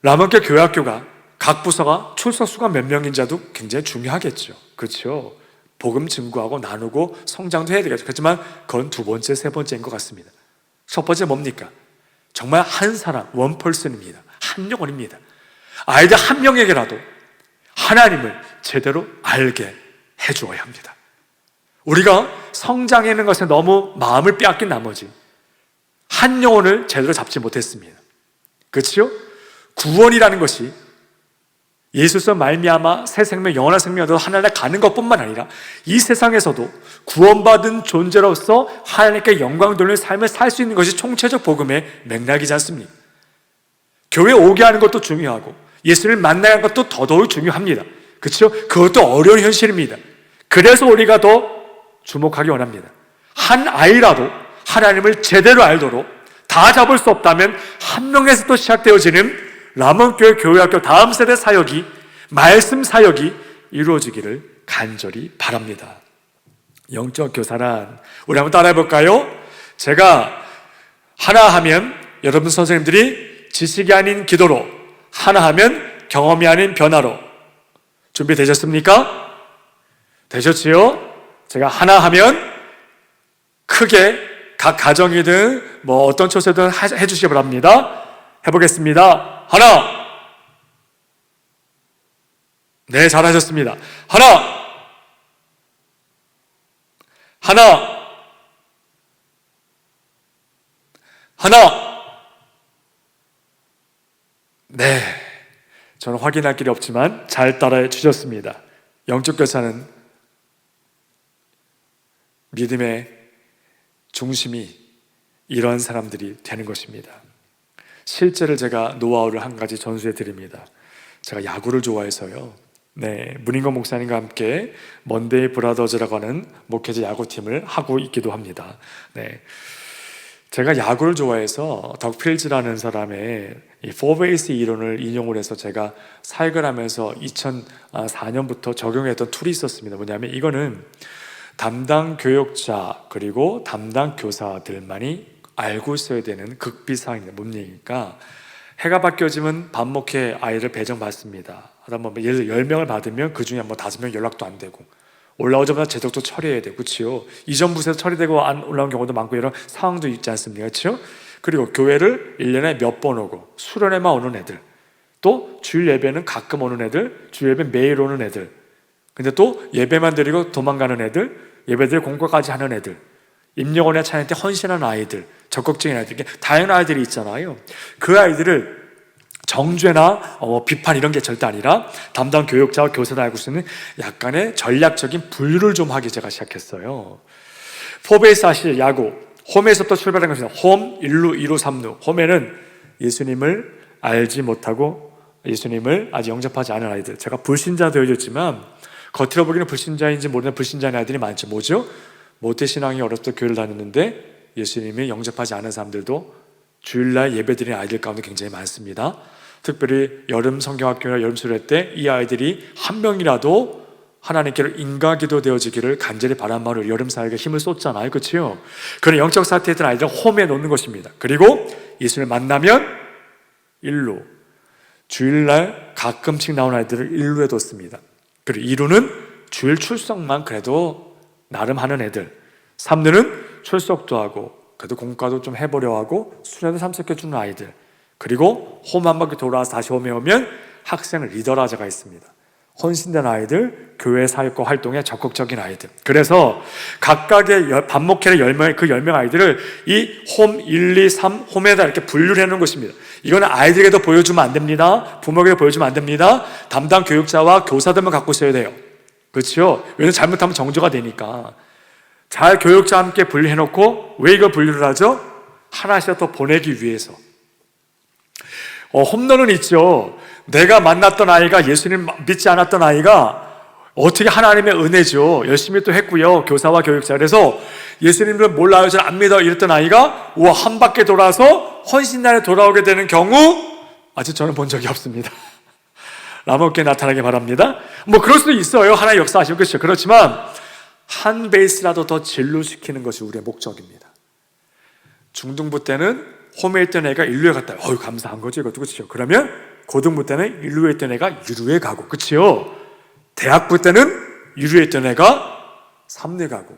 라몬교 교회학교가 각 부서가 출석 수가 몇 명인지도 굉장히 중요하겠죠. 그렇죠? 복음 증거하고 나누고 성장도 해야 되겠죠. 그렇지만 그건 두 번째, 세 번째인 것 같습니다. 첫 번째 뭡니까? 정말 한 사람, 원펄슨입니다. 한 영혼입니다. 아이들 한 명에게라도 하나님을 제대로 알게 해주어야 합니다. 우리가 성장하는 것에 너무 마음을 빼앗긴 나머지 한 영혼을 제대로 잡지 못했습니다. 그렇죠? 구원이라는 것이 예수께서 말미암아 새 생명, 영원한 생명으로 하나님께 가는 것뿐만 아니라 이 세상에서도 구원받은 존재로서 하나님께 영광 돌리는 삶을 살 수 있는 것이 총체적 복음의 맥락이지 않습니까? 교회에 오게 하는 것도 중요하고 예수를 만나는 것도 더더욱 중요합니다. 그렇죠? 그것도 어려운 현실입니다. 그래서 우리가 더 주목하기 원합니다. 한 아이라도 하나님을 제대로 알도록 다 잡을 수 없다면 한 명에서도 시작되어지는 라몬교회 교회학교 다음 세대 사역이 말씀 사역이 이루어지기를 간절히 바랍니다. 영적 교사란 우리 한번 따라해 볼까요? 제가 하나 하면 여러분 선생님들이 지식이 아닌 기도로, 하나 하면 경험이 아닌 변화로. 준비되셨습니까? 되셨지요? 제가 하나 하면 크게 각 가정이든 뭐 어떤 처소든 해주시기 바랍니다. 해보겠습니다. 하나. 네, 잘하셨습니다. 하나. 하나. 하나. 네, 저는 확인할 길이 없지만 잘 따라해 주셨습니다. 영적 교사는 믿음의 중심이 이런 사람들이 되는 것입니다. 실제로 제가 노하우를 한 가지 전수해 드립니다. 제가 야구를 좋아해서요. 네, 문인권 목사님과 함께 먼데이 브라더즈라고 하는 목회자 야구팀을 하고 있기도 합니다. 네, 제가 야구를 좋아해서 덕 필즈라는 사람의 이 포베이스 이론을 인용을 해서 제가 사역을 하면서 2004년부터 적용했던 툴이 있었습니다. 뭐냐면 이거는 담당 교육자 그리고 담당 교사들만이 알고 있어야 되는 극비사항입니다. 뭔 얘기니까 해가 바뀌어지면 반목회 아이를 배정받습니다. 하다 보면 예를 들어 10명을 받으면 그 중에 뭐 5명 연락도 안 되고 올라오자마자 제적도 처리해야 되고, 그렇죠? 이전 부서에서 처리되고 안 올라온 경우도 많고 이런 상황도 있지 않습니까? 그렇죠? 그리고 교회를 1년에 몇 번 오고 수련회만 오는 애들, 또 주일 예배는 가끔 오는 애들, 주일 예배 매일 오는 애들, 근데 또 예배만 드리고 도망가는 애들, 예배들 공과까지 하는 애들, 임영원에 차릴 때 헌신하는 아이들, 적극적인 아이들, 다양한 아이들이 있잖아요. 그 아이들을 정죄나 비판 이런 게 절대 아니라 담당 교육자와 교사가 알고 있는 약간의 전략적인 분류를 좀 하기 제가 시작했어요. 포베이스 아실 야구 홈에서부터 출발한 것입니다. 홈 1루, 2루, 3루. 홈에는 예수님을 알지 못하고 예수님을 아직 영접하지 않은 아이들, 제가 불신자 되어줬지만 겉으로 보기에는 불신자인지 모르는 불신자인 아이들이 많죠. 뭐죠? 모태신앙이 어렸을 때 교회를 다녔는데 예수님이 영접하지 않은 사람들도 주일날 예배드리는 아이들 가운데 굉장히 많습니다. 특별히 여름 성경학교나 여름 수련회 때 이 아이들이 한 명이라도 하나님께로 인가기도 되어지기를 간절히 바란 마음으로 여름 사역에 힘을 쏟잖아요. 그렇죠? 그런 영적 상태에 있던 아이들은 홈에 놓는 것입니다. 그리고 예수를 만나면 일루, 주일날 가끔씩 나오는 아이들을 일루에 뒀습니다. 그리고 2루는 주일 출석만 그래도 나름 하는 애들, 3루는 출석도 하고 그래도 공과도 좀 해보려 하고 수련을 참석해주는 아이들, 그리고 홈 한 바퀴 돌아와서 다시 홈에 오면 학생 리더라자가 있습니다. 헌신된 아이들, 교회 사역과 활동에 적극적인 아이들. 그래서 각각의 반목회의 10명, 그 10명 아이들을 이 홈 1, 2, 3 홈에다 이렇게 분류를 해놓은 것입니다. 이거는 아이들에게도 보여주면 안 됩니다. 부모에게 보여주면 안 됩니다. 담당 교육자와 교사들만 갖고 있어야 돼요. 그렇죠? 왜냐하면 잘못하면 정조가 되니까. 잘 교육자와 함께 분류해놓고, 왜 이걸 분류를 하죠? 하나씩 더 보내기 위해서. 홈런은 있죠. 내가 만났던 아이가, 예수님 믿지 않았던 아이가 어떻게 하나님의 은혜죠. 열심히 또 했고요. 교사와 교육자. 그래서 예수님을 몰라요, 잘 안 믿어 이랬던 아이가 우와, 한 바퀴 돌아서 헌신날에 돌아오게 되는 경우 아직 저는 본 적이 없습니다. 라몬교회 나타나게 바랍니다. 뭐 그럴 수도 있어요. 하나의 역사하시고. 그렇죠. 그렇지만 한 베이스라도 더 진루시키는 것이 우리의 목적입니다. 중등부 때는 홈에 있던 애가 일루에 갔다. 어휴, 감사한 거죠. 이것도. 그렇죠. 그러면 고등부 때는 일루에 있던 애가 유루에 가고. 그렇죠. 대학부 때는 유루에 있던 애가 3대 가고.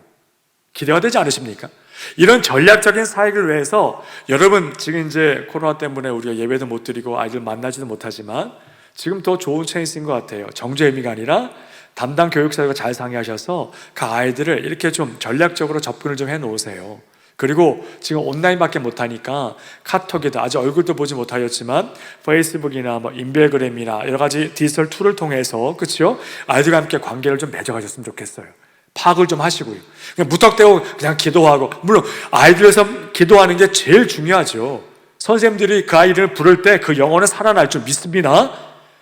기대가 되지 않으십니까? 이런 전략적인 사역을 위해서 여러분, 지금 이제 코로나 때문에 우리가 예배도 못 드리고 아이들 만나지도 못하지만 지금 더 좋은 찬스인 것 같아요. 정죄 의미가 아니라 담당 교육사가 잘 상의하셔서 그 아이들을 이렇게 좀 전략적으로 접근을 좀 해놓으세요. 그리고 지금 온라인밖에 못하니까 카톡에도 아직 얼굴도 보지 못하였지만 페이스북이나 뭐 인별그램이나 여러 가지 디지털 툴을 통해서, 그렇죠? 아이들과 함께 관계를 좀 맺어가셨으면 좋겠어요. 파악을 좀 하시고요. 그냥 무턱대고 그냥 기도하고, 물론 아이들에서 기도하는 게 제일 중요하죠. 선생님들이 그 아이를 부를 때 그 영혼은 살아날 줄 믿습니다.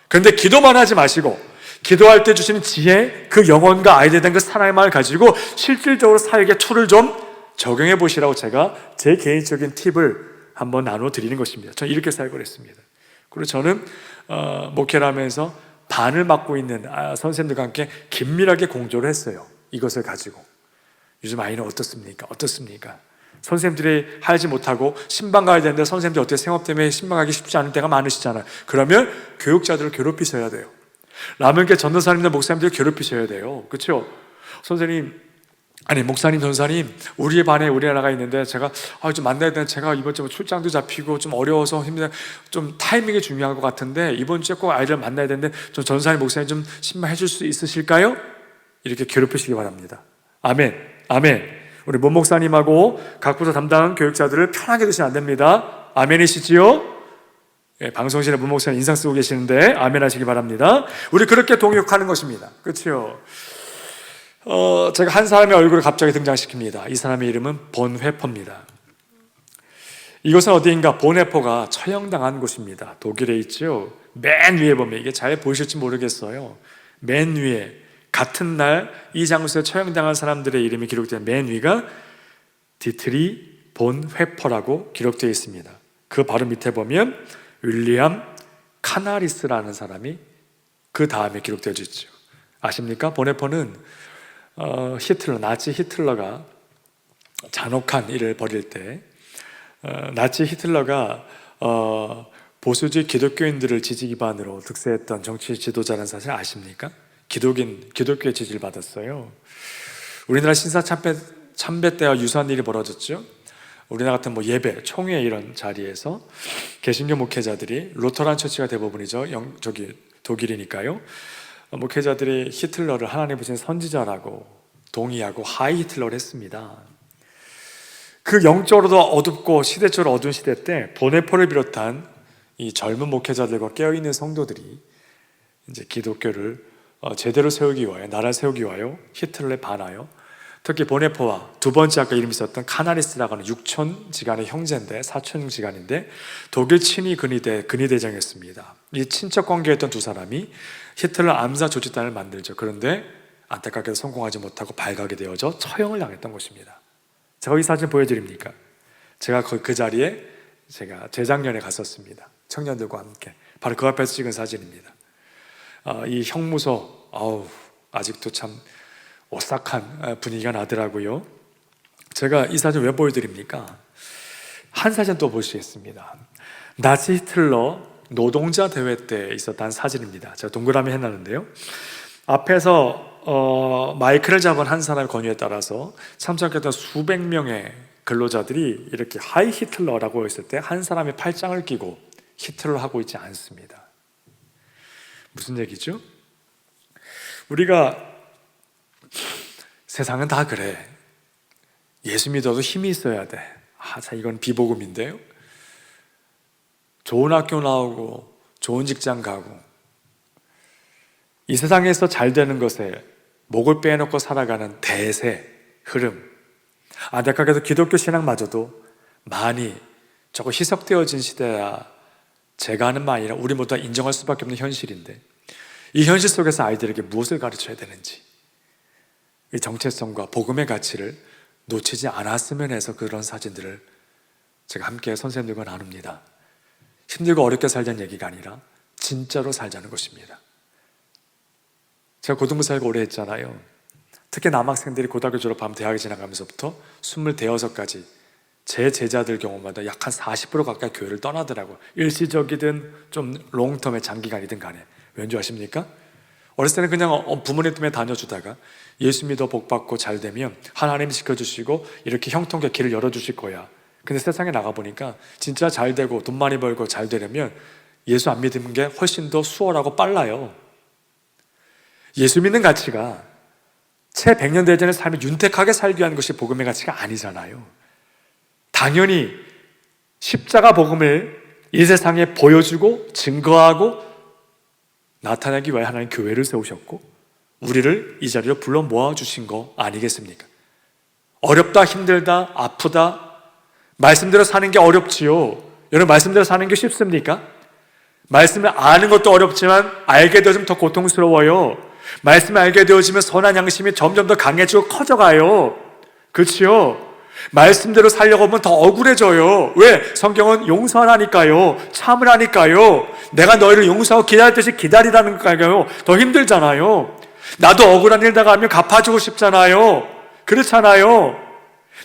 그런데 기도만 하지 마시고 기도할 때 주시는 지혜, 그 영혼과 아이들에 대한 그 사랑의 마음을 가지고 실질적으로 사역의 툴을 좀 적용해 보시라고 제가 제 개인적인 팁을 한번 나눠 드리는 것입니다. 저는 이렇게 사역을 했습니다. 그리고 저는 목회를 하면서 반을 맡고 있는 선생님들과 함께 긴밀하게 공조를 했어요. 이것을 가지고 요즘 아이는 어떻습니까? 어떻습니까? 선생님들이 하지 못하고 신방 가야 되는데 선생님들이 어떻게 생업 때문에 신방 가기 쉽지 않은 때가 많으시잖아요. 그러면 교육자들을 괴롭히셔야 돼요. 라면교 전도사님들 목사님들을 괴롭히셔야 돼요. 그렇죠? 선생님, 아니 목사님, 전사님, 우리의 반에 우리 하나가 있는데 제가 좀 만나야 되는데 제가 이번 주에 출장도 잡히고 좀 어려워서 힘들어, 좀 타이밍이 중요한 것 같은데 이번 주에 꼭 아이를 만나야 되는데 좀 전사님, 목사님 좀 신방해 줄 수 있으실까요? 이렇게 괴롭히시기 바랍니다. 아멘, 아멘. 우리 문 목사님하고 각 부서 담당 교육자들을 편하게 두시면 안 됩니다. 아멘이시지요? 예, 방송실에 문 목사님 인상 쓰고 계시는데 아멘 하시기 바랍니다. 우리 그렇게 동역하는 것입니다. 그렇죠? 제가 한 사람의 얼굴을 갑자기 등장시킵니다. 이 사람의 이름은 본회퍼입니다. 이곳은 어디인가? 본회퍼가 처형당한 곳입니다. 독일에 있죠. 맨 위에 보면, 이게 잘 보이실지 모르겠어요. 맨 위에 같은 날 이 장소에 처형당한 사람들의 이름이 기록된 맨 위가 디트리 본회퍼라고 기록되어 있습니다. 그 바로 밑에 보면 윌리엄 카나리스라는 사람이 그 다음에 기록되어 있죠. 아십니까? 본회퍼는 히틀러, 나치 히틀러가 잔혹한 일을 벌일 때 나치 히틀러가 보수주의 기독교인들을 지지 기반으로 득세했던 정치 지도자라는 사실 아십니까? 기독교의 지지를 받았어요. 우리나라 신사 참배 때와 유사한 일이 벌어졌죠. 우리나라 같은 예배, 총회 이런 자리에서 개신교 목회자들이, 루터란 처치가 대부분이죠. 독일이니까요. 목회자들이 히틀러를 하나님 부신 선지자라고 동의하고 하이 히틀러를 했습니다. 그 영적으로도 어둡고 시대적으로 어두운 시대 때 본회퍼를 비롯한 이 젊은 목회자들과 깨어있는 성도들이 이제 기독교를 제대로 세우기 위하여, 나라를 세우기 위하여 히틀러에 반하여, 특히 본회퍼와 두 번째 아까 이름이 있었던 카나리스라고 하는 육촌지간의 형제인데, 사촌지간인데 독일 친위 근위대장이었습니다. 이 친척 관계였던 두 사람이 히틀러 암사 조직단을 만들죠. 그런데 안타깝게도 성공하지 못하고 발각이 되어져 처형을 당했던 것입니다. 제가 이 사진 보여드립니까? 제가 그 자리에 제가 재작년에 갔었습니다. 청년들과 함께. 바로 그 앞에서 찍은 사진입니다. 이 형무소, 아직도 참 오싹한 분위기가 나더라고요. 제가 이 사진 왜 보여드립니까? 한 사진 또 보시겠습니다. 나치 히틀러 노동자 대회 때 있었던 사진입니다. 제가 동그라미 해놨는데요. 앞에서 마이크를 잡은 한 사람의 권유에 따라서 참석했던 수백 명의 근로자들이 이렇게 하이 히틀러라고 했을 때 한 사람이 팔짱을 끼고 히틀러 하고 있지 않습니다. 무슨 얘기죠? 우리가 세상은 다 그래. 예수 믿어도 힘이 있어야 돼. 자, 이건 비복음인데요. 좋은 학교 나오고 좋은 직장 가고 이 세상에서 잘 되는 것에 목을 빼놓고 살아가는 대세, 흐름. 안타깝게도 기독교 신앙마저도 많이 조금 희석되어진 시대야 제가 하는 말이 아니라 우리 모두 다 인정할 수밖에 없는 현실인데 이 현실 속에서 아이들에게 무엇을 가르쳐야 되는지 이 정체성과 복음의 가치를 놓치지 않았으면 해서 그런 사진들을 제가 함께 선생님들과 나눕니다. 힘들고 어렵게 살자는 얘기가 아니라 진짜로 살자는 것입니다. 제가 고등부 사역을 오래 했잖아요. 특히 남학생들이 고등학교 졸업하면 대학에 지나가면서부터 26가지 제 제자들 경우마다 약 한 40% 가까이 교회를 떠나더라고요. 일시적이든 좀 롱텀의 장기간이든 간에. 왠지 아십니까? 어렸을 때는 그냥 부모님 때문에 다녀주다가 예수 믿어 복받고 잘 되면 하나님이 지켜주시고 이렇게 형통하게 길을 열어주실 거야. 근데 세상에 나가보니까 진짜 잘 되고 돈 많이 벌고 잘 되려면 예수 안 믿는 게 훨씬 더 수월하고 빨라요. 예수 믿는 가치가 채 100년 되전의 삶을 윤택하게 살기 위한 것이 복음의 가치가 아니잖아요. 당연히 십자가 복음을 이 세상에 보여주고 증거하고 나타내기 위해 하나님 교회를 세우셨고 우리를 이 자리로 불러 모아주신 거 아니겠습니까? 어렵다, 힘들다, 아프다 말씀대로 사는 게 어렵지요. 여러분 말씀대로 사는 게 쉽습니까? 말씀을 아는 것도 어렵지만 알게 되어지면 더 고통스러워요. 말씀을 알게 되어지면 선한 양심이 점점 더 강해지고 커져가요. 그렇지요? 말씀대로 살려고 하면 더 억울해져요. 왜? 성경은 용서하라니까요. 참으라니까요. 내가 너희를 용서하고 기다렸듯이 기다리라는 거예요. 더 힘들잖아요. 나도 억울한 일 당하면 갚아주고 싶잖아요. 그렇잖아요.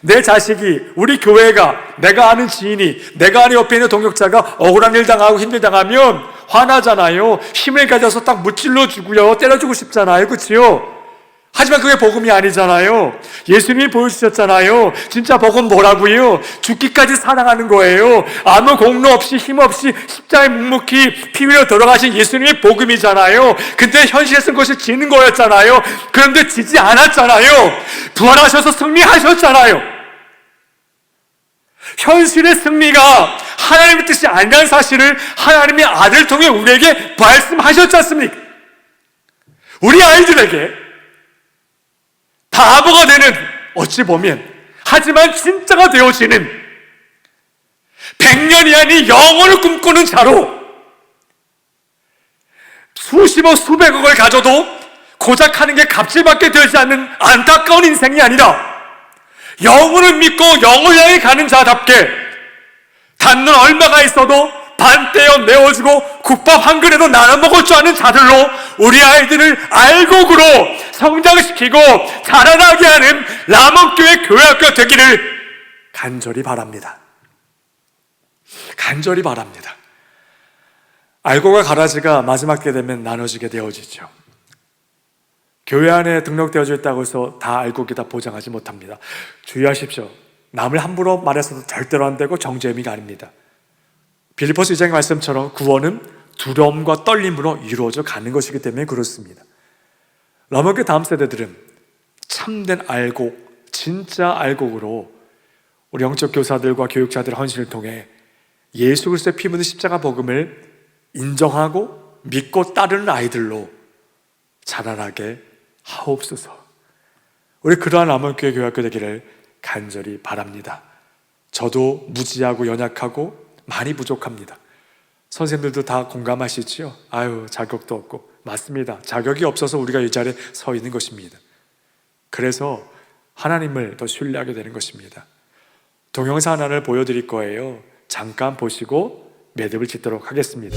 내 자식이, 우리 교회가, 내가 아는 지인이, 내가 아는 옆에 있는 동역자가 억울한 일 당하고 힘들 당하면 화나잖아요. 힘을 가져서 딱 무찔러 주고요. 때려주고 싶잖아요. 그렇지요? 하지만 그게 복음이 아니잖아요. 예수님이 보여주셨잖아요. 진짜 복음 뭐라고요? 죽기까지 사랑하는 거예요. 아무 공로 없이 힘 없이 십자가에 묵묵히 피 흘려 돌아가신 예수님이 복음이잖아요. 근데 현실에서는 그것이 지는 거였잖아요. 그런데 지지 않았잖아요. 부활하셔서 승리하셨잖아요. 현실의 승리가 하나님의 뜻이 아니라는 사실을 하나님의 아들을 통해 우리에게 말씀하셨지 않습니까? 우리 아이들에게 바보가 되는, 어찌 보면 하지만 진짜가 되어지는 100년이 아닌 영혼을 꿈꾸는 자로 수십억 수백억을 가져도 고작 하는 게 값질밖에 되지 않는 안타까운 인생이 아니라 영혼을 믿고 영을 향해 가는 자답게 단돈 얼마가 있어도 반 떼어 내어주고 국밥 한 그릇도 나눠 먹을 줄 아는 자들로 우리 아이들을 알곡으로 성장시키고 자라나게 하는 라몬교회 교회학교가 되기를 간절히 바랍니다. 간절히 바랍니다. 알곡과 가라지가 마지막 때 되면 나눠지게 되어지죠. 교회 안에 등록되어져 있다고 해서 다 알곡이 다 보장하지 못합니다. 주의하십시오. 남을 함부로 말해서도 절대로 안 되고 정죄의미가 아닙니다. 빌립보서 2장의 말씀처럼 구원은 두려움과 떨림으로 이루어져 가는 것이기 때문에 그렇습니다. 라몬교회 다음 세대들은 참된 알곡, 진짜 알곡으로 우리 영적 교사들과 교육자들의 헌신을 통해 예수 그리스도의 피 묻은 십자가 복음을 인정하고 믿고 따르는 아이들로 자라나게 하옵소서. 우리 그러한 라몬교회 교회학교 되기를 간절히 바랍니다. 저도 무지하고 연약하고 많이 부족합니다. 선생님들도 다 공감하시지요? 아유, 자격도 없고. 맞습니다. 자격이 없어서 우리가 이 자리에 서 있는 것입니다. 그래서 하나님을 더 신뢰하게 되는 것입니다. 동영상 하나를 보여드릴 거예요. 잠깐 보시고 매듭을 짓도록 하겠습니다.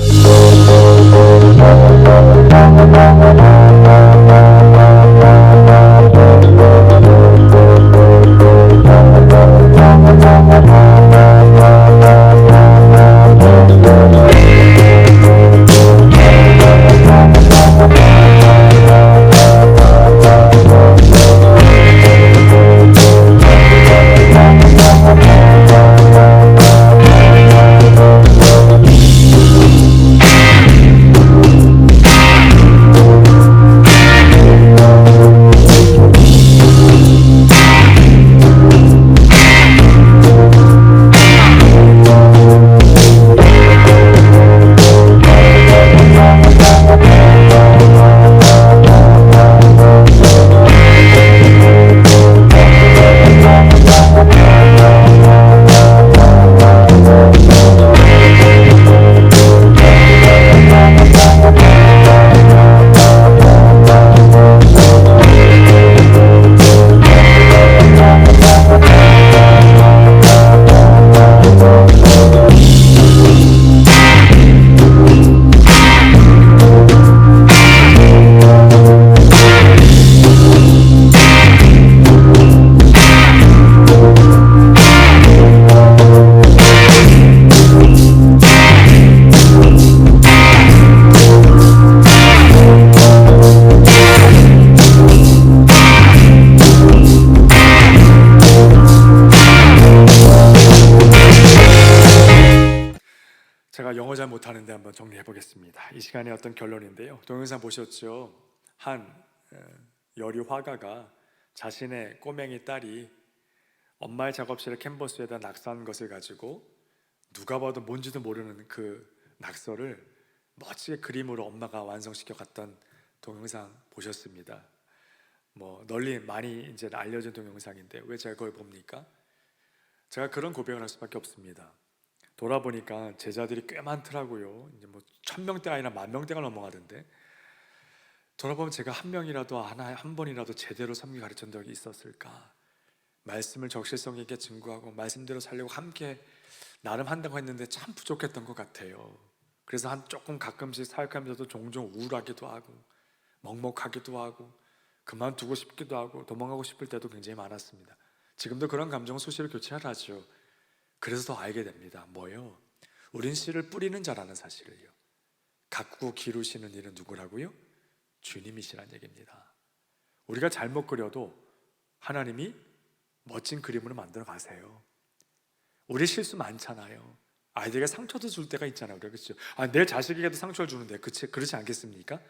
잘 못하는데 한번 정리해 보겠습니다. 이 시간에 어떤 결론인데요. 동영상 보셨죠? 한 여류 화가가 자신의 꼬맹이 딸이 엄마의 작업실의 캔버스에다 낙서한 것을 가지고 누가 봐도 뭔지도 모르는 그 낙서를 멋지게 그림으로 엄마가 완성시켜 갔던 동영상 보셨습니다. 널리 많이 이제 알려진 동영상인데 왜 제가 그걸 봅니까? 제가 그런 고백을 할 수밖에 없습니다. 돌아보니까 제자들이 꽤 많더라고요. 이제 1000명대 아니라 10,000명대가 넘어가던데, 돌아보면 제가 한 명이라도 한 번이라도 제대로 섬기 가르친 적이 있었을까? 말씀을 적실성 있게 증거하고 말씀대로 살려고 함께 나름 한다고 했는데 참 부족했던 것 같아요. 그래서 조금 가끔씩 사역하면서도 종종 우울하기도 하고 먹먹하기도 하고 그만두고 싶기도 하고 도망가고 싶을 때도 굉장히 많았습니다. 지금도 그런 감정은 수시로 교체를 하죠. 그래서 더 알게 됩니다. 뭐요? 우린 씨를 뿌리는 자라는 사실을요. 가꾸고 기르시는 일은 누구라고요? 주님이시란 얘기입니다. 우리가 잘못 그려도 하나님이 멋진 그림으로 만들어 가세요. 우리 실수 많잖아요. 아이들에게 상처도 줄 때가 있잖아요. 그렇죠? 내 자식에게도 상처를 주는데 그렇지 않겠습니까?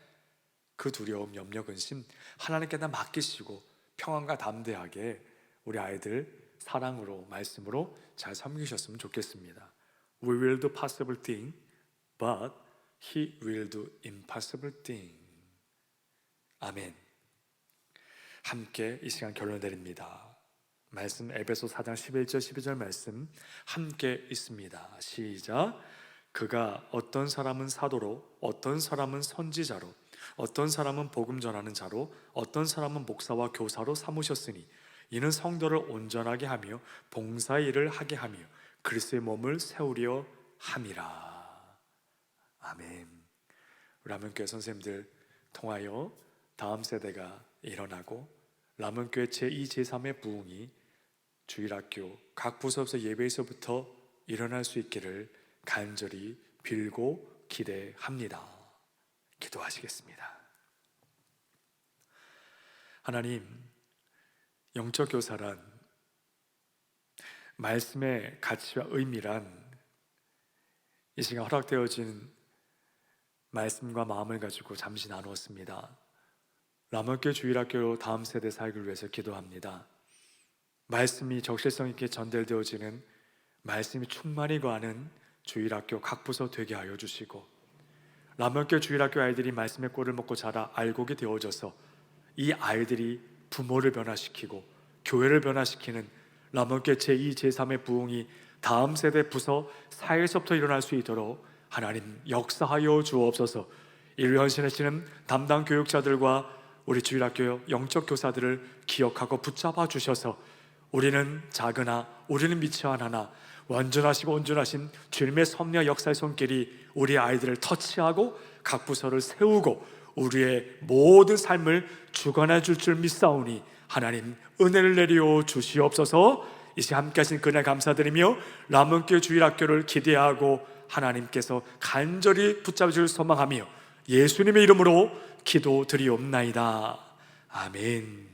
그 두려움, 염려, 근심 하나님께 다 맡기시고 평안과 담대하게 우리 아이들 사랑으로, 말씀으로 잘 섬기셨으면 좋겠습니다. We will do possible thing, but He will do impossible thing. 아멘. 함께 이 시간 결론 내립니다. 말씀 에베소 4장 11절 12절 말씀 함께 있습니다. 시작. 그가 어떤 사람은 사도로, 어떤 사람은 선지자로, 어떤 사람은 복음 전하는 자로, 어떤 사람은 목사와 교사로 삼으셨으니 이는 성도를 온전하게 하며 봉사의 일을 하게 하며 그리스도의 몸을 세우려 함이라. 아멘. 라몬교회 선생님들 통하여 다음 세대가 일어나고 라몬교회 제2, 제3의 부흥이 주일학교 각 부서에서 예배에서부터 일어날 수 있기를 간절히 빌고 기대합니다. 기도하시겠습니다. 하나님, 영적 교사란, 말씀의 가치와 의미란 이 시간 허락되어진 말씀과 마음을 가지고 잠시 나누었습니다. 라몬교회 주일학교 다음 세대 사역을 위해서 기도합니다. 말씀이 적실성 있게 전달되어지는, 말씀이 충만히 거하는 주일학교 각 부서 되게 하여 주시고, 라몬교회 주일학교 아이들이 말씀의 꼴을 먹고 자라 알곡이 되어져서 이 아이들이 부모를 변화시키고 교회를 변화시키는 라몬교회 제2, 제3의 부흥이 다음 세대 부서 사회에서부터 일어날 수 있도록 하나님 역사하여 주옵소서. 이를 헌신하시는 담당 교육자들과 우리 주일학교 영적 교사들을 기억하고 붙잡아 주셔서 우리는 작으나 우리는 미처 하나 완전하시고 온전하신 주님의 섭리와 역사의 손길이 우리 아이들을 터치하고 각 부서를 세우고 우리의 모든 삶을 주관해 줄 줄 믿사오니 하나님 은혜를 내려 주시옵소서. 이 시간 함께 하신 그날 감사드리며 라몬교회 주일학교를 기대하고 하나님께서 간절히 붙잡아 줄 소망하며 예수님의 이름으로 기도드리옵나이다. 아멘.